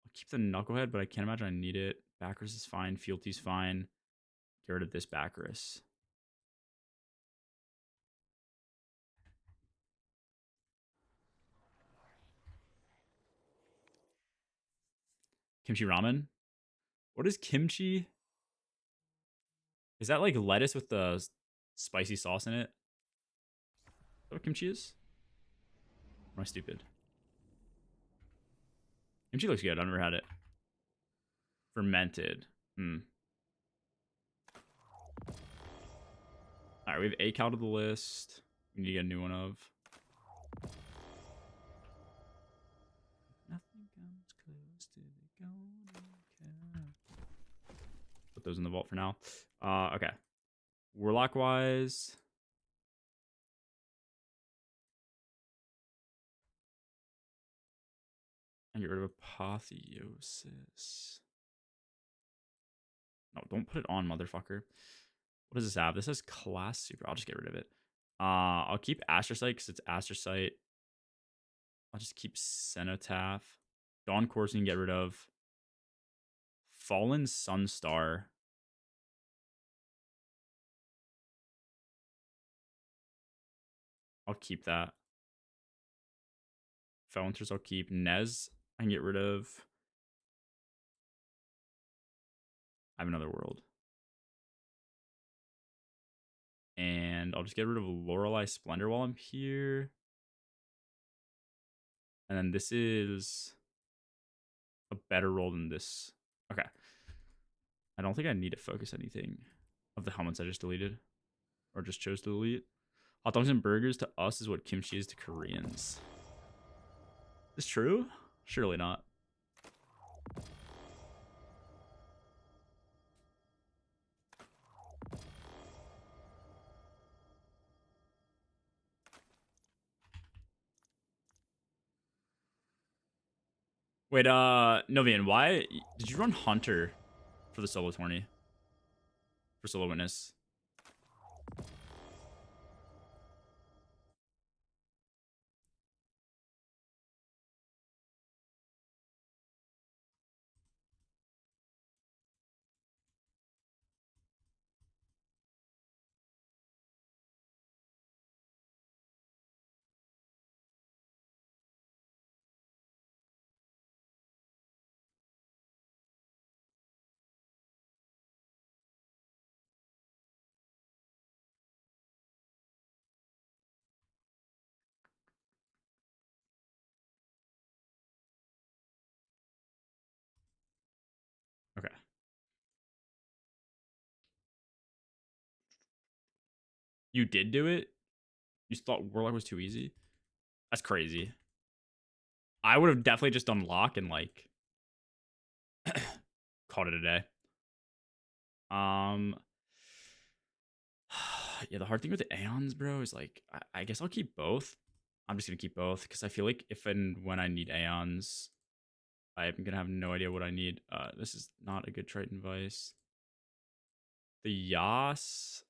I'll keep the Knucklehead, but I can't imagine I need it. Backers is fine. Fealty's fine. Get rid of this Baccharis. Kimchi ramen. What is kimchi? Is that like lettuce with the spicy sauce in it? Is that what kimchi is? Or am I stupid? Kimchi looks good. I've never had it. Fermented. All right, we have a cow to the list. We need to get a new one of. Nothing comes close to the golden cow. Put those in the vault for now. Okay. Warlock wise. And get rid of Apotheosis. No, don't put it on, motherfucker. What does this have? This has class super. I'll just get rid of it. I'll keep Astrocyte because it's Astrocyte. I'll just keep Cenotaph. Dawn Course you can get rid of. Fallen Sunstar. I'll keep that. Felwinters I'll keep. Nez I can get rid of. I have another world. And I'll just get rid of Lorelei Splendor while I'm here. And then this is a better roll than this. Okay. I don't think I need to focus anything of the helmets I just deleted. Or just chose to delete. Hot dogs and burgers to us is what kimchi is to Koreans. Is this true? Surely not. Wait, Novian, why did you run Hunter for the solo tourney? For solo witness? Okay. You did do it? You thought Warlock was too easy? That's crazy. I would have definitely just done Lock and like called it a day. Yeah, the hard thing with the Aeons, bro, is like I guess I'll keep both. I'm just gonna keep both because I feel like if and when I need Aeons, I'm gonna have no idea what I need. This is not a good Triton Vice. The Yas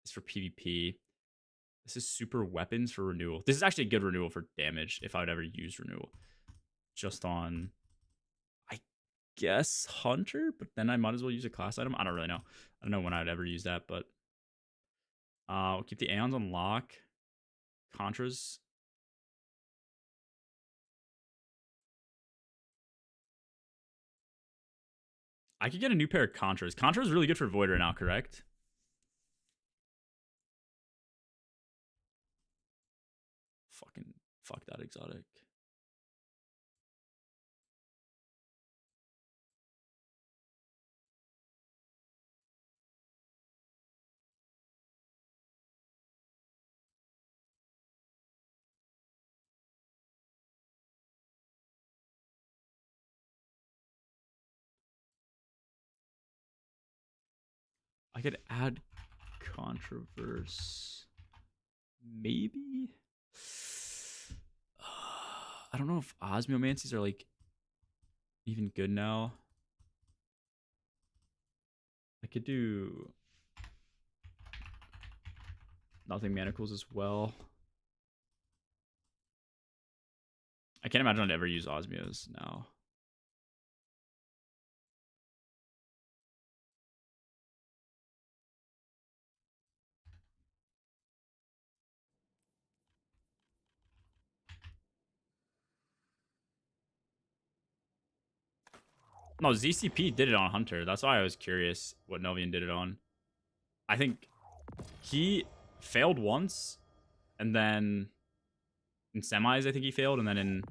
is for PvP. This is super weapons for renewal. This is actually a good renewal for damage if I would ever use renewal. Just on, I guess, Hunter, but then I might as well use a class item. I don't really know. I don't know when I'd ever use that, but I'll keep the Aeons on lock. Contras. I could get a new pair of Contras. Contra is really good for Void right now, correct? Fuck that exotic. I could add Controverse. Maybe? I don't know if Osmiomancies are like even good now. I could do Nothing Manacles as well. I can't imagine I'd ever use Osmios now. No, ZCP did it on Hunter. That's why I was curious what Novian did it on. I think he failed once, and then in semis, I think he failed, and then in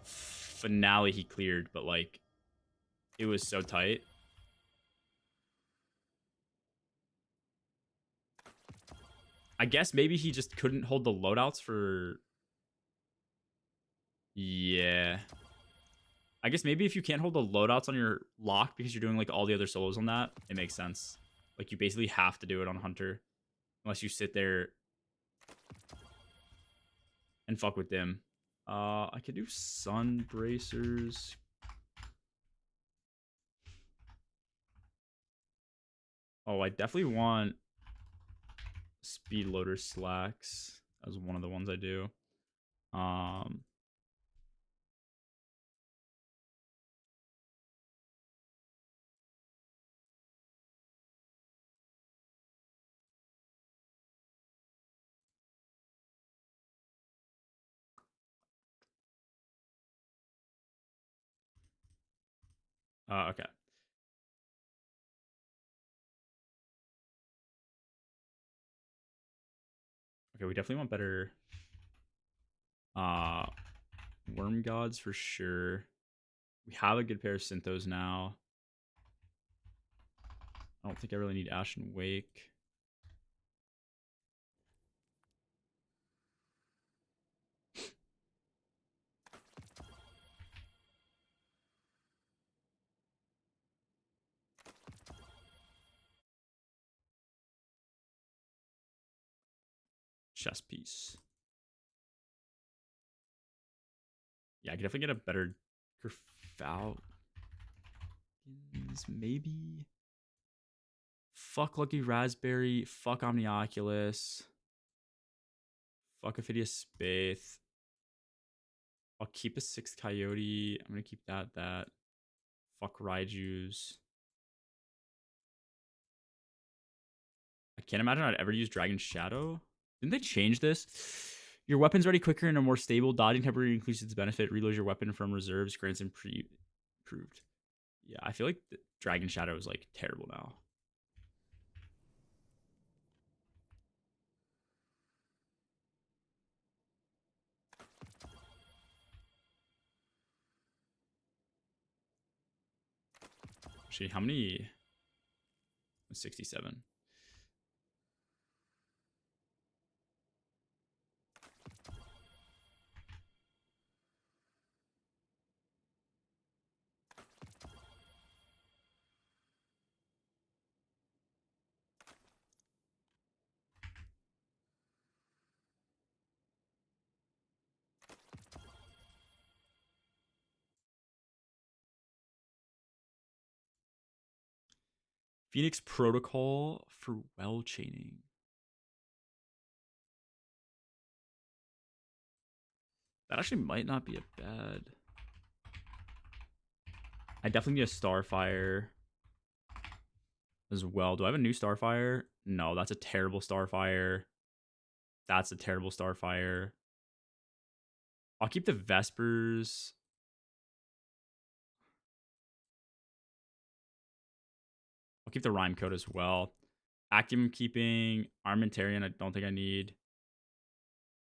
finale, he cleared, but like, it was so tight. I guess maybe he just couldn't hold the loadouts for... Yeah. I guess maybe if you can't hold the loadouts on your lock because you're doing like all the other solos on that, it makes sense. Like you basically have to do it on Hunter. Unless you sit there and fuck with them. I could do Sun Bracers. Oh, I definitely want Speed Loader Slacks as one of the ones I do. Okay. Okay, we definitely want better Worm Gods for sure. We have a good pair of Synthos now. I don't think I really need Ashen Wake. Chess piece. Yeah, I could definitely get a better Gerfal. Maybe. Fuck Lucky Raspberry. Fuck Omnioculus. Fuck Ophidius Spath. I'll keep a 6th Coyote. I'm gonna keep that. Fuck Raiju's. I can't imagine I'd ever use Dragon Shadow. Didn't they change this? Your weapon's ready quicker and a more stable. Dodging temporarily increases its benefit. Reload your weapon from reserves. Grants improved. Yeah, I feel like Dragon Shadow is like terrible now. Actually, how many? 67. Phoenix Protocol for well chaining. That actually might not be a bad. I definitely need a Starfire as well. Do I have a new Starfire? No, that's a terrible Starfire. That's a terrible Starfire. I'll keep the Vespers. I'll keep the Rhyme Code as well. Acumen keeping. Armentarian, I don't think I need.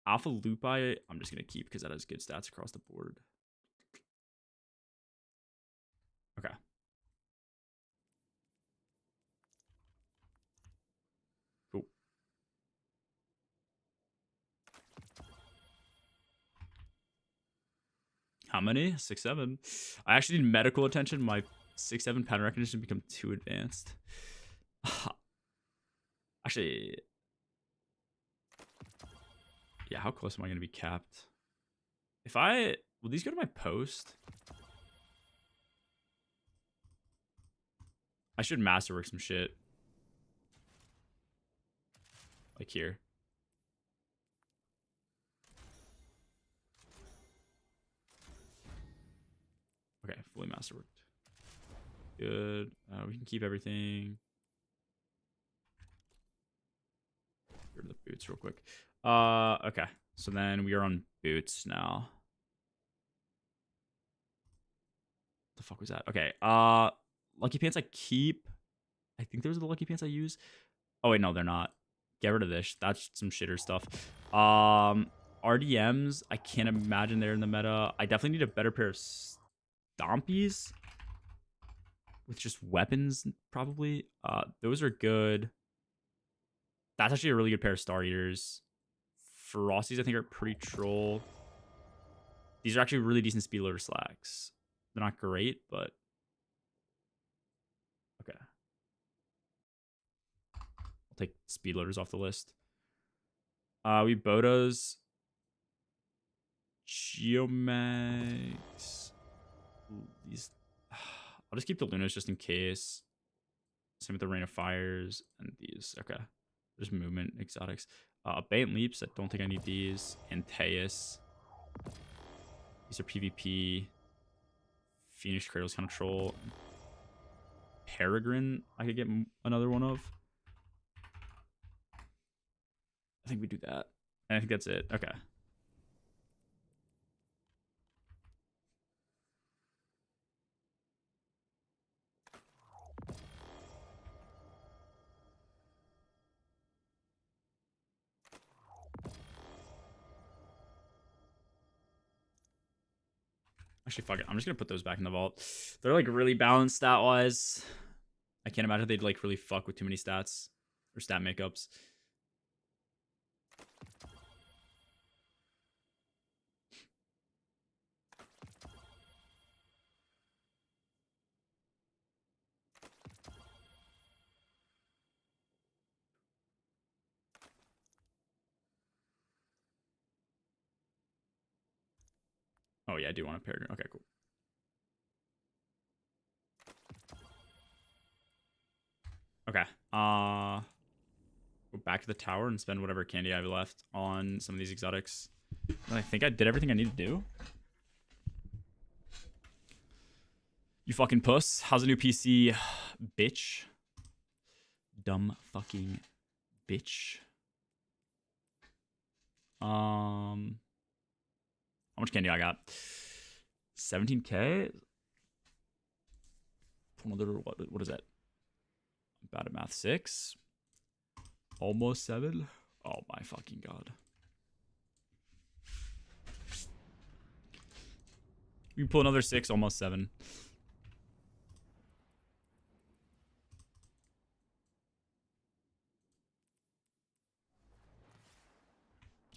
Alpha Lupi, I'm just going to keep because that has good stats across the board. Okay. Cool. How many? 6, 7. I actually need medical attention. My 6, 7 pattern recognition become too advanced. Actually, yeah, how close am I going to be capped? Will these go to my post? I should masterwork some shit. Like here. Okay, fully masterworked. Good. We can keep everything. Get rid of the boots real quick. Okay. So then we are on boots now. What the fuck was that? Okay. Lucky pants I keep. I think those are the lucky pants I use. Oh wait, no, they're not. Get rid of this. That's some shitter stuff. RDMs, I can't imagine they're in the meta. I definitely need a better pair of Stompies with just weapons, probably. Those are good. That's actually a really good pair of Star Eaters. Ferocities, I think, are pretty troll. These are actually really decent speed loader slacks. They're not great, but okay. I'll take speed loaders off the list. We Bodos. Geomags. These. I'll just keep the Lunas just in case. Same with the Rain of Fires and these. Okay. There's movement exotics. Abeyant Leaps. I don't think I need these. Antaeus. These are PvP. Phoenix Cradle's kind of troll. Peregrine, I could get another one of. I think we do that. And I think that's it. Okay. Actually, fuck it. I'm just going to put those back in the vault. They're like really balanced stat-wise. I can't imagine they'd like really fuck with too many stats or stat makeups. Oh, yeah, I do want a Peregrine. Okay, cool. Okay. Go back to the tower and spend whatever candy I have left on some of these exotics. I think I did everything I need to do. You fucking puss. How's the new PC? Bitch. Dumb fucking bitch. How much candy I got? 17k? What is that? Bad at math. 6? Almost 7? Oh my fucking god. We pull another 6, almost 7.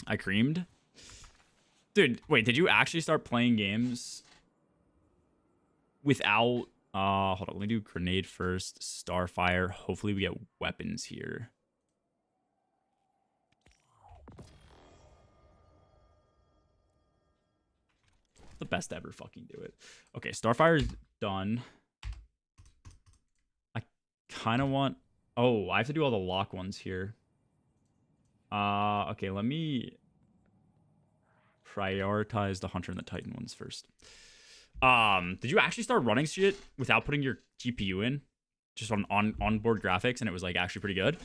I creamed? Dude, wait, did you actually start playing games without... hold on, let me do grenade first. Starfire. Hopefully we get weapons here. The best ever fucking do it. Okay, Starfire is done. I kind of want... Oh, I have to do all the lock ones here. Okay, let me prioritize the Hunter and the Titan ones first. Did you actually start running shit without putting your GPU in? Just on onboard graphics, and it was like actually pretty good?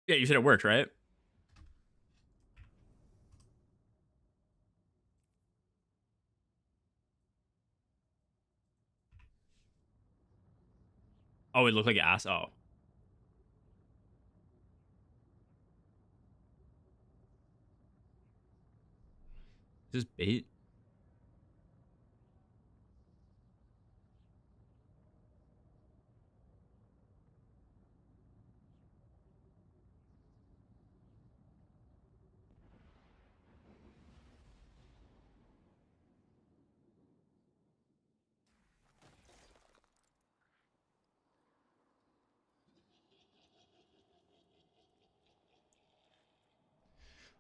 Yeah, you said it worked, right? Oh, it looked like ass. Oh. Is this bait?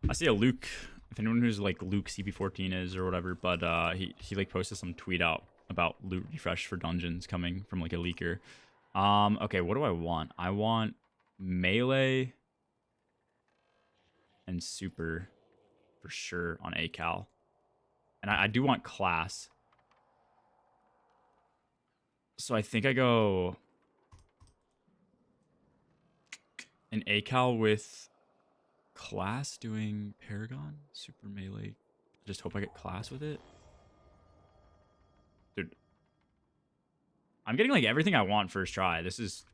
I see a Luke. If anyone who's like Luke CP14 is or whatever, but he like posted some tweet out about loot refresh for dungeons coming from like a leaker. Okay, what do I want? I want melee and super for sure on ACAL. And I do want class. So I think I go an ACal with class doing Paragon, super melee. Just hope I get class with it. Dude. I'm getting like everything I want first try. This is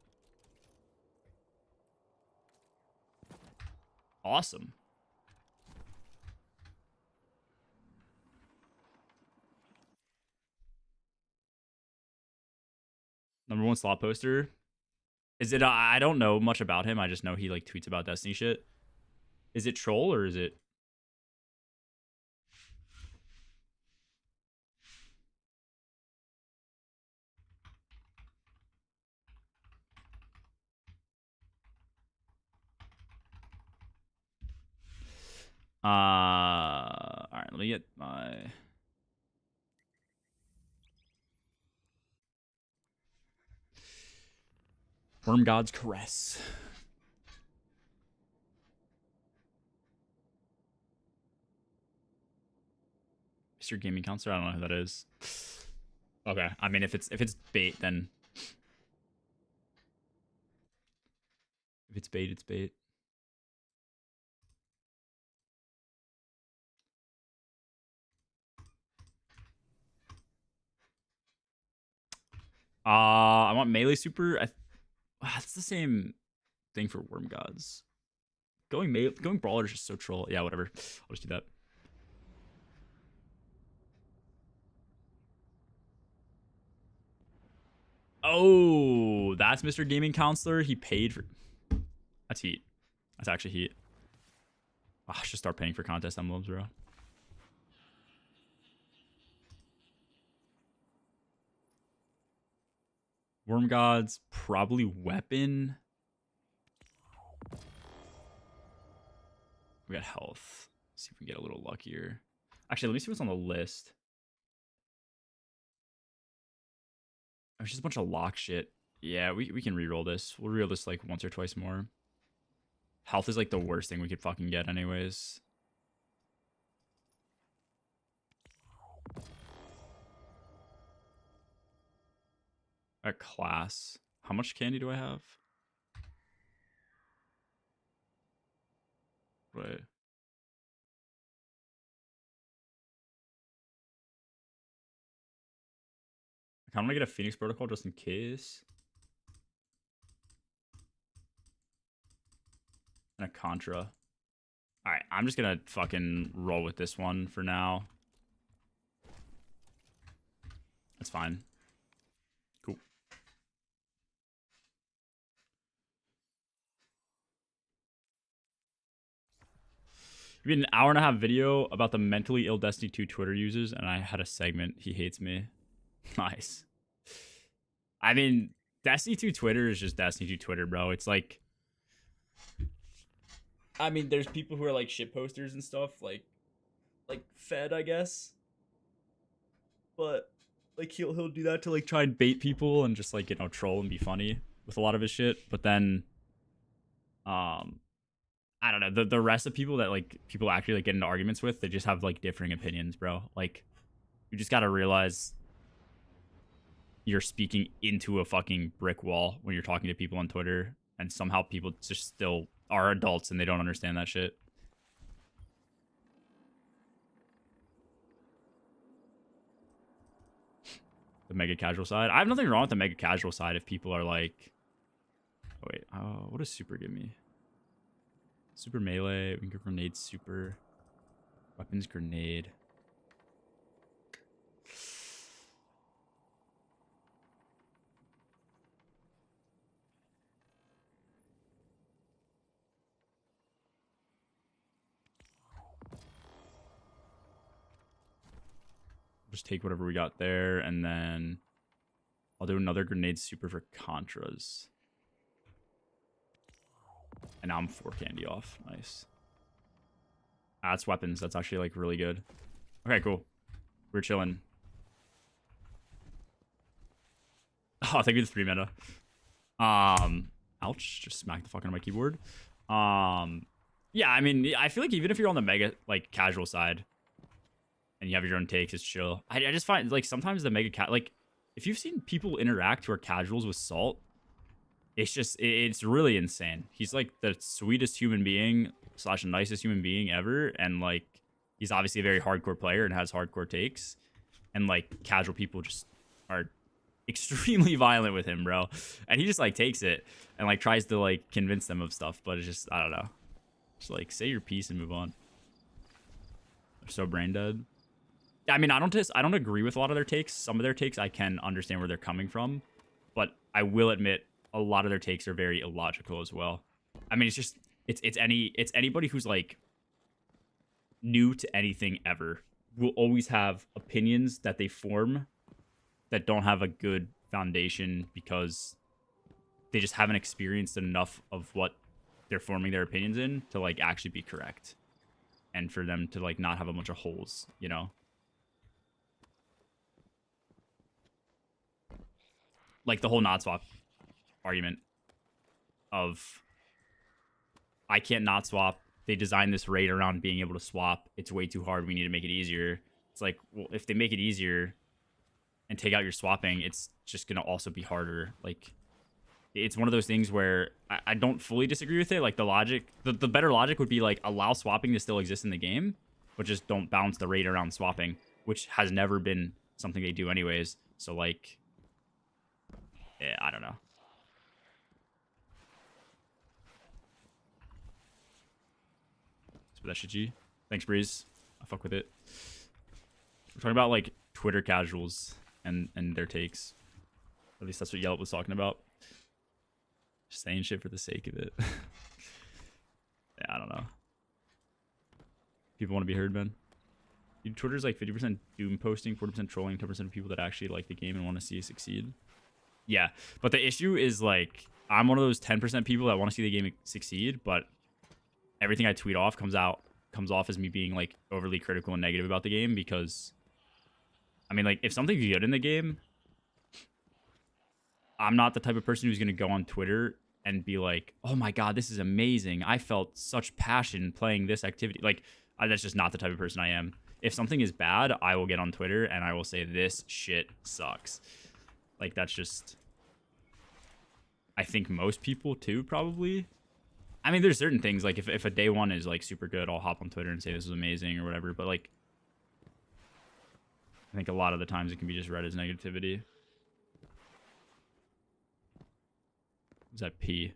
awesome. #1 slot poster. Is it? I don't know much about him. I just know he like tweets about Destiny shit. Is it troll or is it? All right. Let me get my. Worm God's Caress. Mr. Gaming Counselor. I don't know who that is. Okay. I mean, if it's bait, then if it's bait, it's bait. I want melee super. That's the same thing for Worm Gods. Going brawler is just so troll. Yeah, whatever. I'll just do that. Oh, that's Mr. Gaming Counselor. He paid for. That's heat. That's actually heat. Oh, I should start paying for contest emblems, bro. Worm Gods, probably weapon. We got health. Let's see if we can get a little luckier. Actually, let me see what's on the list. It's just a bunch of lock shit. Yeah, we can reroll this. We'll reroll this like once or twice more. Health is like the worst thing we could fucking get anyways. At class. How much candy do I have? Wait. I kind of want to get a Phoenix Protocol just in case. And a Contra. Alright, I'm just gonna fucking roll with this one for now. That's fine. Cool. We had an hour and a half video about the mentally ill Destiny 2 Twitter users, and I had a segment. He hates me. Nice. I mean, Destiny 2 Twitter is just Destiny 2 Twitter, bro. It's like, I mean, there's people who are like shit posters and stuff, like Fed, I guess. But like he'll do that to like try and bait people and just like, you know, troll and be funny with a lot of his shit. But then, I don't know, the rest of people that like people actually like get into arguments with, they just have like differing opinions, bro. Like, you just gotta realize you're speaking into a fucking brick wall when you're talking to people on Twitter, and somehow people just still are adults and they don't understand that shit. The mega casual side. I have nothing wrong with the mega casual side if people are like, oh, wait, what does super give me? Super melee. We can go grenade super. Weapons grenade. Just take whatever we got there, and then I'll do another grenade super for Contras. And now I'm 4 candy off. Nice. That's weapons. That's actually like really good. Okay, cool. We're chilling. Oh, thank you for the 3 meta. Ouch. Just smacked the fuck out of my keyboard. Yeah, I mean, I feel like even if you're on the mega like casual side and you have your own takes, it's chill. I just find like sometimes the mega cat like if you've seen people interact who are casuals with Salt, it's really insane. He's like the sweetest human being / nicest human being ever, and like he's obviously a very hardcore player and has hardcore takes, and like casual people just are extremely violent with him, bro. And he just like takes it and like tries to like convince them of stuff, but it's just, I don't know. Just like say your piece and move on. They're so brain dead. I mean, I don't agree with a lot of their takes. Some of their takes I can understand where they're coming from, but I will admit a lot of their takes are very illogical as well. I mean, it's anybody who's like new to anything ever will always have opinions that they form that don't have a good foundation because they just haven't experienced enough of what they're forming their opinions in to like actually be correct, and for them to like not have a bunch of holes, you know. Like the whole not swap argument of I can't not swap. They designed this raid around being able to swap. It's way too hard. We need to make it easier. It's like, well, if they make it easier and take out your swapping, it's just gonna also be harder. Like, it's one of those things where I don't fully disagree with it. Like the logic, the better logic would be like allow swapping to still exist in the game, but just don't bounce the raid around swapping, which has never been something they do anyways. So like, yeah, I don't know. But that shit, G. Thanks, Breeze. I fuck with it. We're talking about like Twitter casuals and their takes. At least that's what Yelp was talking about. Just saying shit for the sake of it. Yeah, I don't know. People want to be heard, man. Dude, Twitter's like 50% doom posting, 40% trolling, 10% of people that actually like the game and want to see it succeed. Yeah, but the issue is like I'm one of those 10% people that want to see the game succeed, but everything I tweet off comes off as me being like overly critical and negative about the game because I mean, like if something's good in the game, I'm not the type of person who's going to go on Twitter and be like, "Oh my god, this is amazing. I felt such passion playing this activity." Like that's just not the type of person I am. If something is bad, I will get on Twitter and I will say this shit sucks. Like that's just I think most people too probably. I mean, there's certain things, like, if a day one is, like, super good, I'll hop on Twitter and say this is amazing or whatever, but, like, I think a lot of the times it can be just read as negativity. Is that P?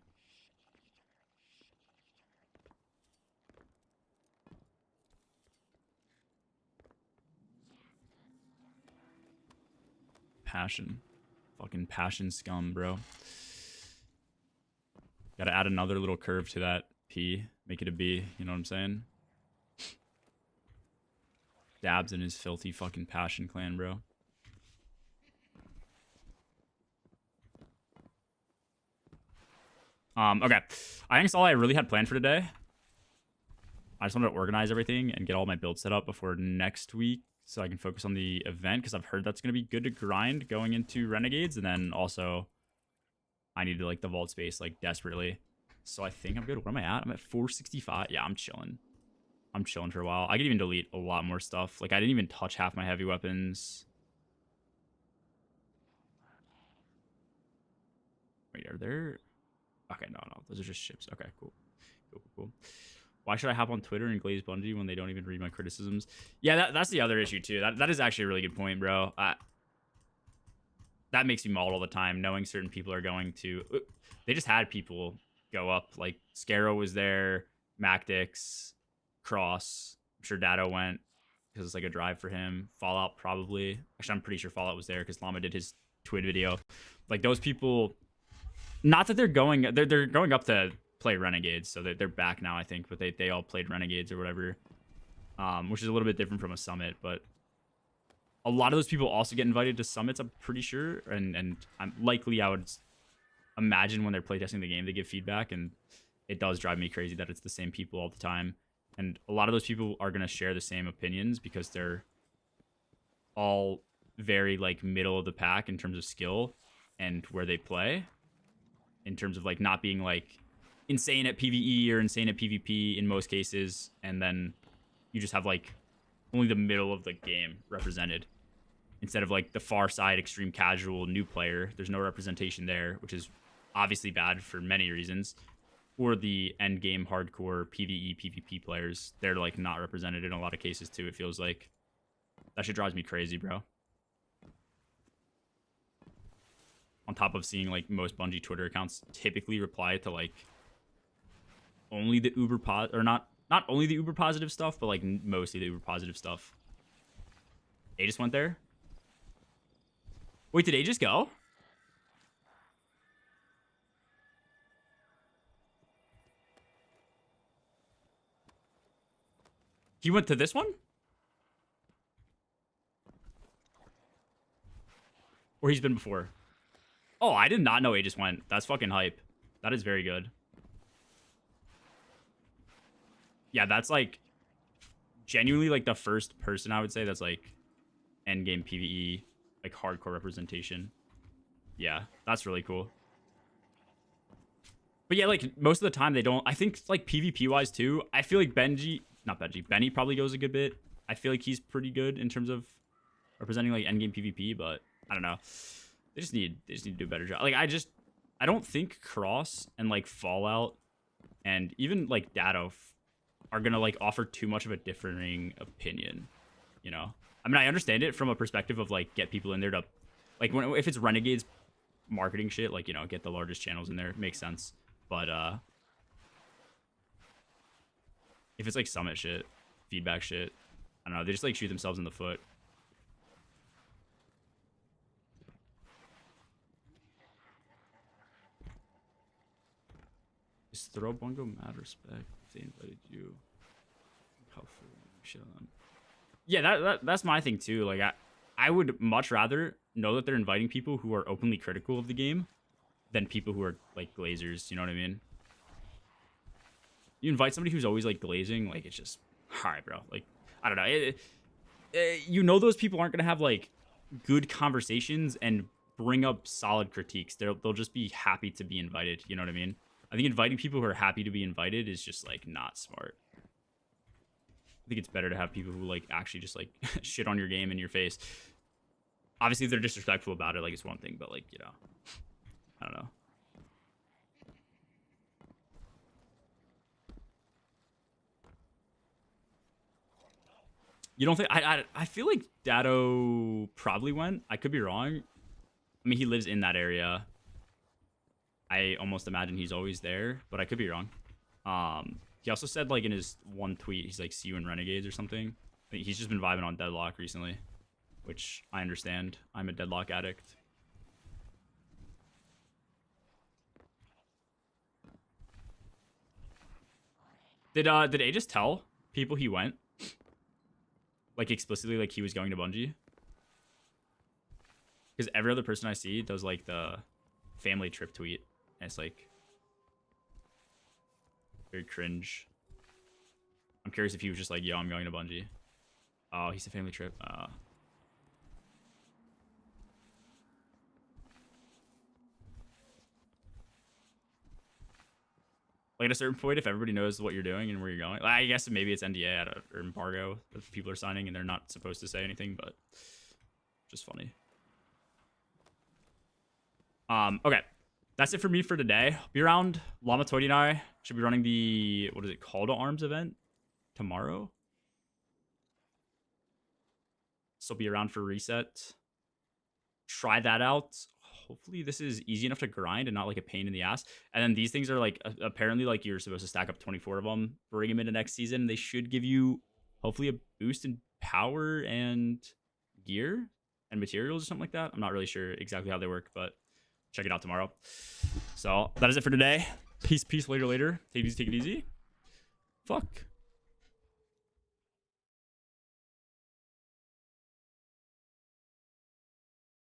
Passion. Fucking passion scum, bro. Gotta add another little curve to that P. Make it a B. You know what I'm saying? Dabs in his filthy fucking passion clan, bro. Okay. I think that's all I really had planned for today. I just wanted to organize everything and get all my builds set up before next week so I can focus on the event because I've heard that's going to be good to grind going into Renegades, and then also I need to like the vault space like desperately. So I think I'm good. What am I at? I'm at 465. Yeah, I'm chilling. I'm chilling for a while. I could even delete a lot more stuff. Like I didn't even touch half my heavy weapons. Wait, are there? Okay, no. Those are just ships. Okay, cool. Cool. Why should I hop on Twitter and glaze Bungie when they don't even read my criticisms? Yeah, that's the other issue too. That is actually a really good point, bro. That makes me mauled all the time, knowing certain people are going to... They just had people go up. Like, Scarrow was there, Macdix, Cross. I'm sure Dado went because it's like a drive for him. Fallout probably. Actually, I'm pretty sure Fallout was there because Llama did his Twid video. Like, those people... Not that they're going... They're going up to play Renegades, so they're back now, I think. But they all played Renegades or whatever. Which is a little bit different from a summit, but... A lot of those people also get invited to summits, I'm pretty sure. And I'm likely, I would imagine when they're playtesting the game, they give feedback. And it does drive me crazy that it's the same people all the time. And a lot of those people are going to share the same opinions because they're all very, like, middle of the pack in terms of skill and where they play. In terms of, like, not being, like, insane at PvE or insane at PvP in most cases. And then you just have, like, only the middle of the game represented instead of like the far side extreme casual new player. There's no representation there, which is obviously bad for many reasons. Or the end game hardcore PvE PvP players, they're like not represented in a lot of cases too. It feels like that shit drives me crazy, bro. On top of seeing like most Bungie Twitter accounts typically reply to like only the not only the uber positive stuff, but like mostly the uber positive stuff. Aegis went there. Wait, did Aegis go? He went to this one? Or he's been before? Oh, I did not know Aegis went. That's fucking hype. That is very good. Yeah, that's like genuinely like the first person I would say that's like endgame PvE, like hardcore representation. Yeah, that's really cool. But yeah, like most of the time they don't. I think like PvP wise too. I feel like Benny probably goes a good bit. I feel like he's pretty good in terms of representing like endgame PvP, but I don't know. They just need to do a better job. Like I don't think Cross and like Fallout and even like Datto are gonna like offer too much of a differing opinion. You know, I mean, I understand it from a perspective of like get people in there to like if it's Renegades marketing shit, like, you know, get the largest channels in there, it makes sense. But if it's like Summit shit, feedback shit, I don't know, they just like shoot themselves in the foot. Is throw Bungo mad respect if they invited you? How shit on them. Yeah, that's my thing too. Like I would much rather know that they're inviting people who are openly critical of the game than people who are like glazers. You know what I mean? You invite somebody who's always like glazing, like it's just all right, bro. Like I don't know. You know those people aren't gonna have like good conversations and bring up solid critiques. They'll just be happy to be invited. You know what I mean? I think inviting people who are happy to be invited is just like not smart. I think it's better to have people who like actually just like shit on your game in your face. Obviously, if they're disrespectful about it, like it's one thing, but like, you know, I don't know. You don't think I feel like Datto probably went. I could be wrong. I mean, he lives in that area. I almost imagine he's always there, but I could be wrong. He also said like in his one tweet, he's like, see you in Renegades or something. He's just been vibing on Deadlock recently, which I understand. I'm a Deadlock addict. Did Aegis tell people he went? Like explicitly, like he was going to Bungie? Because every other person I see does like the family trip tweet. And it's like very cringe. I'm curious if he was just like, yo, I'm going to Bungie. Oh, he's a family trip. Like at a certain point, if everybody knows what you're doing and where you're going, I guess maybe it's NDA or embargo that people are signing and they're not supposed to say anything, but just funny. Okay. That's it for me for today. Be around. Llama Toady and I should be running the, what is it, Call to Arms event tomorrow. So be around for reset. Try that out. Hopefully this is easy enough to grind and not like a pain in the ass. And then these things are like, apparently like you're supposed to stack up 24 of them, bring them into next season. They should give you hopefully a boost in power and gear and materials or something like that. I'm not really sure exactly how they work, but check it out tomorrow. So that is it for today. Peace, later. Take it easy. Fuck.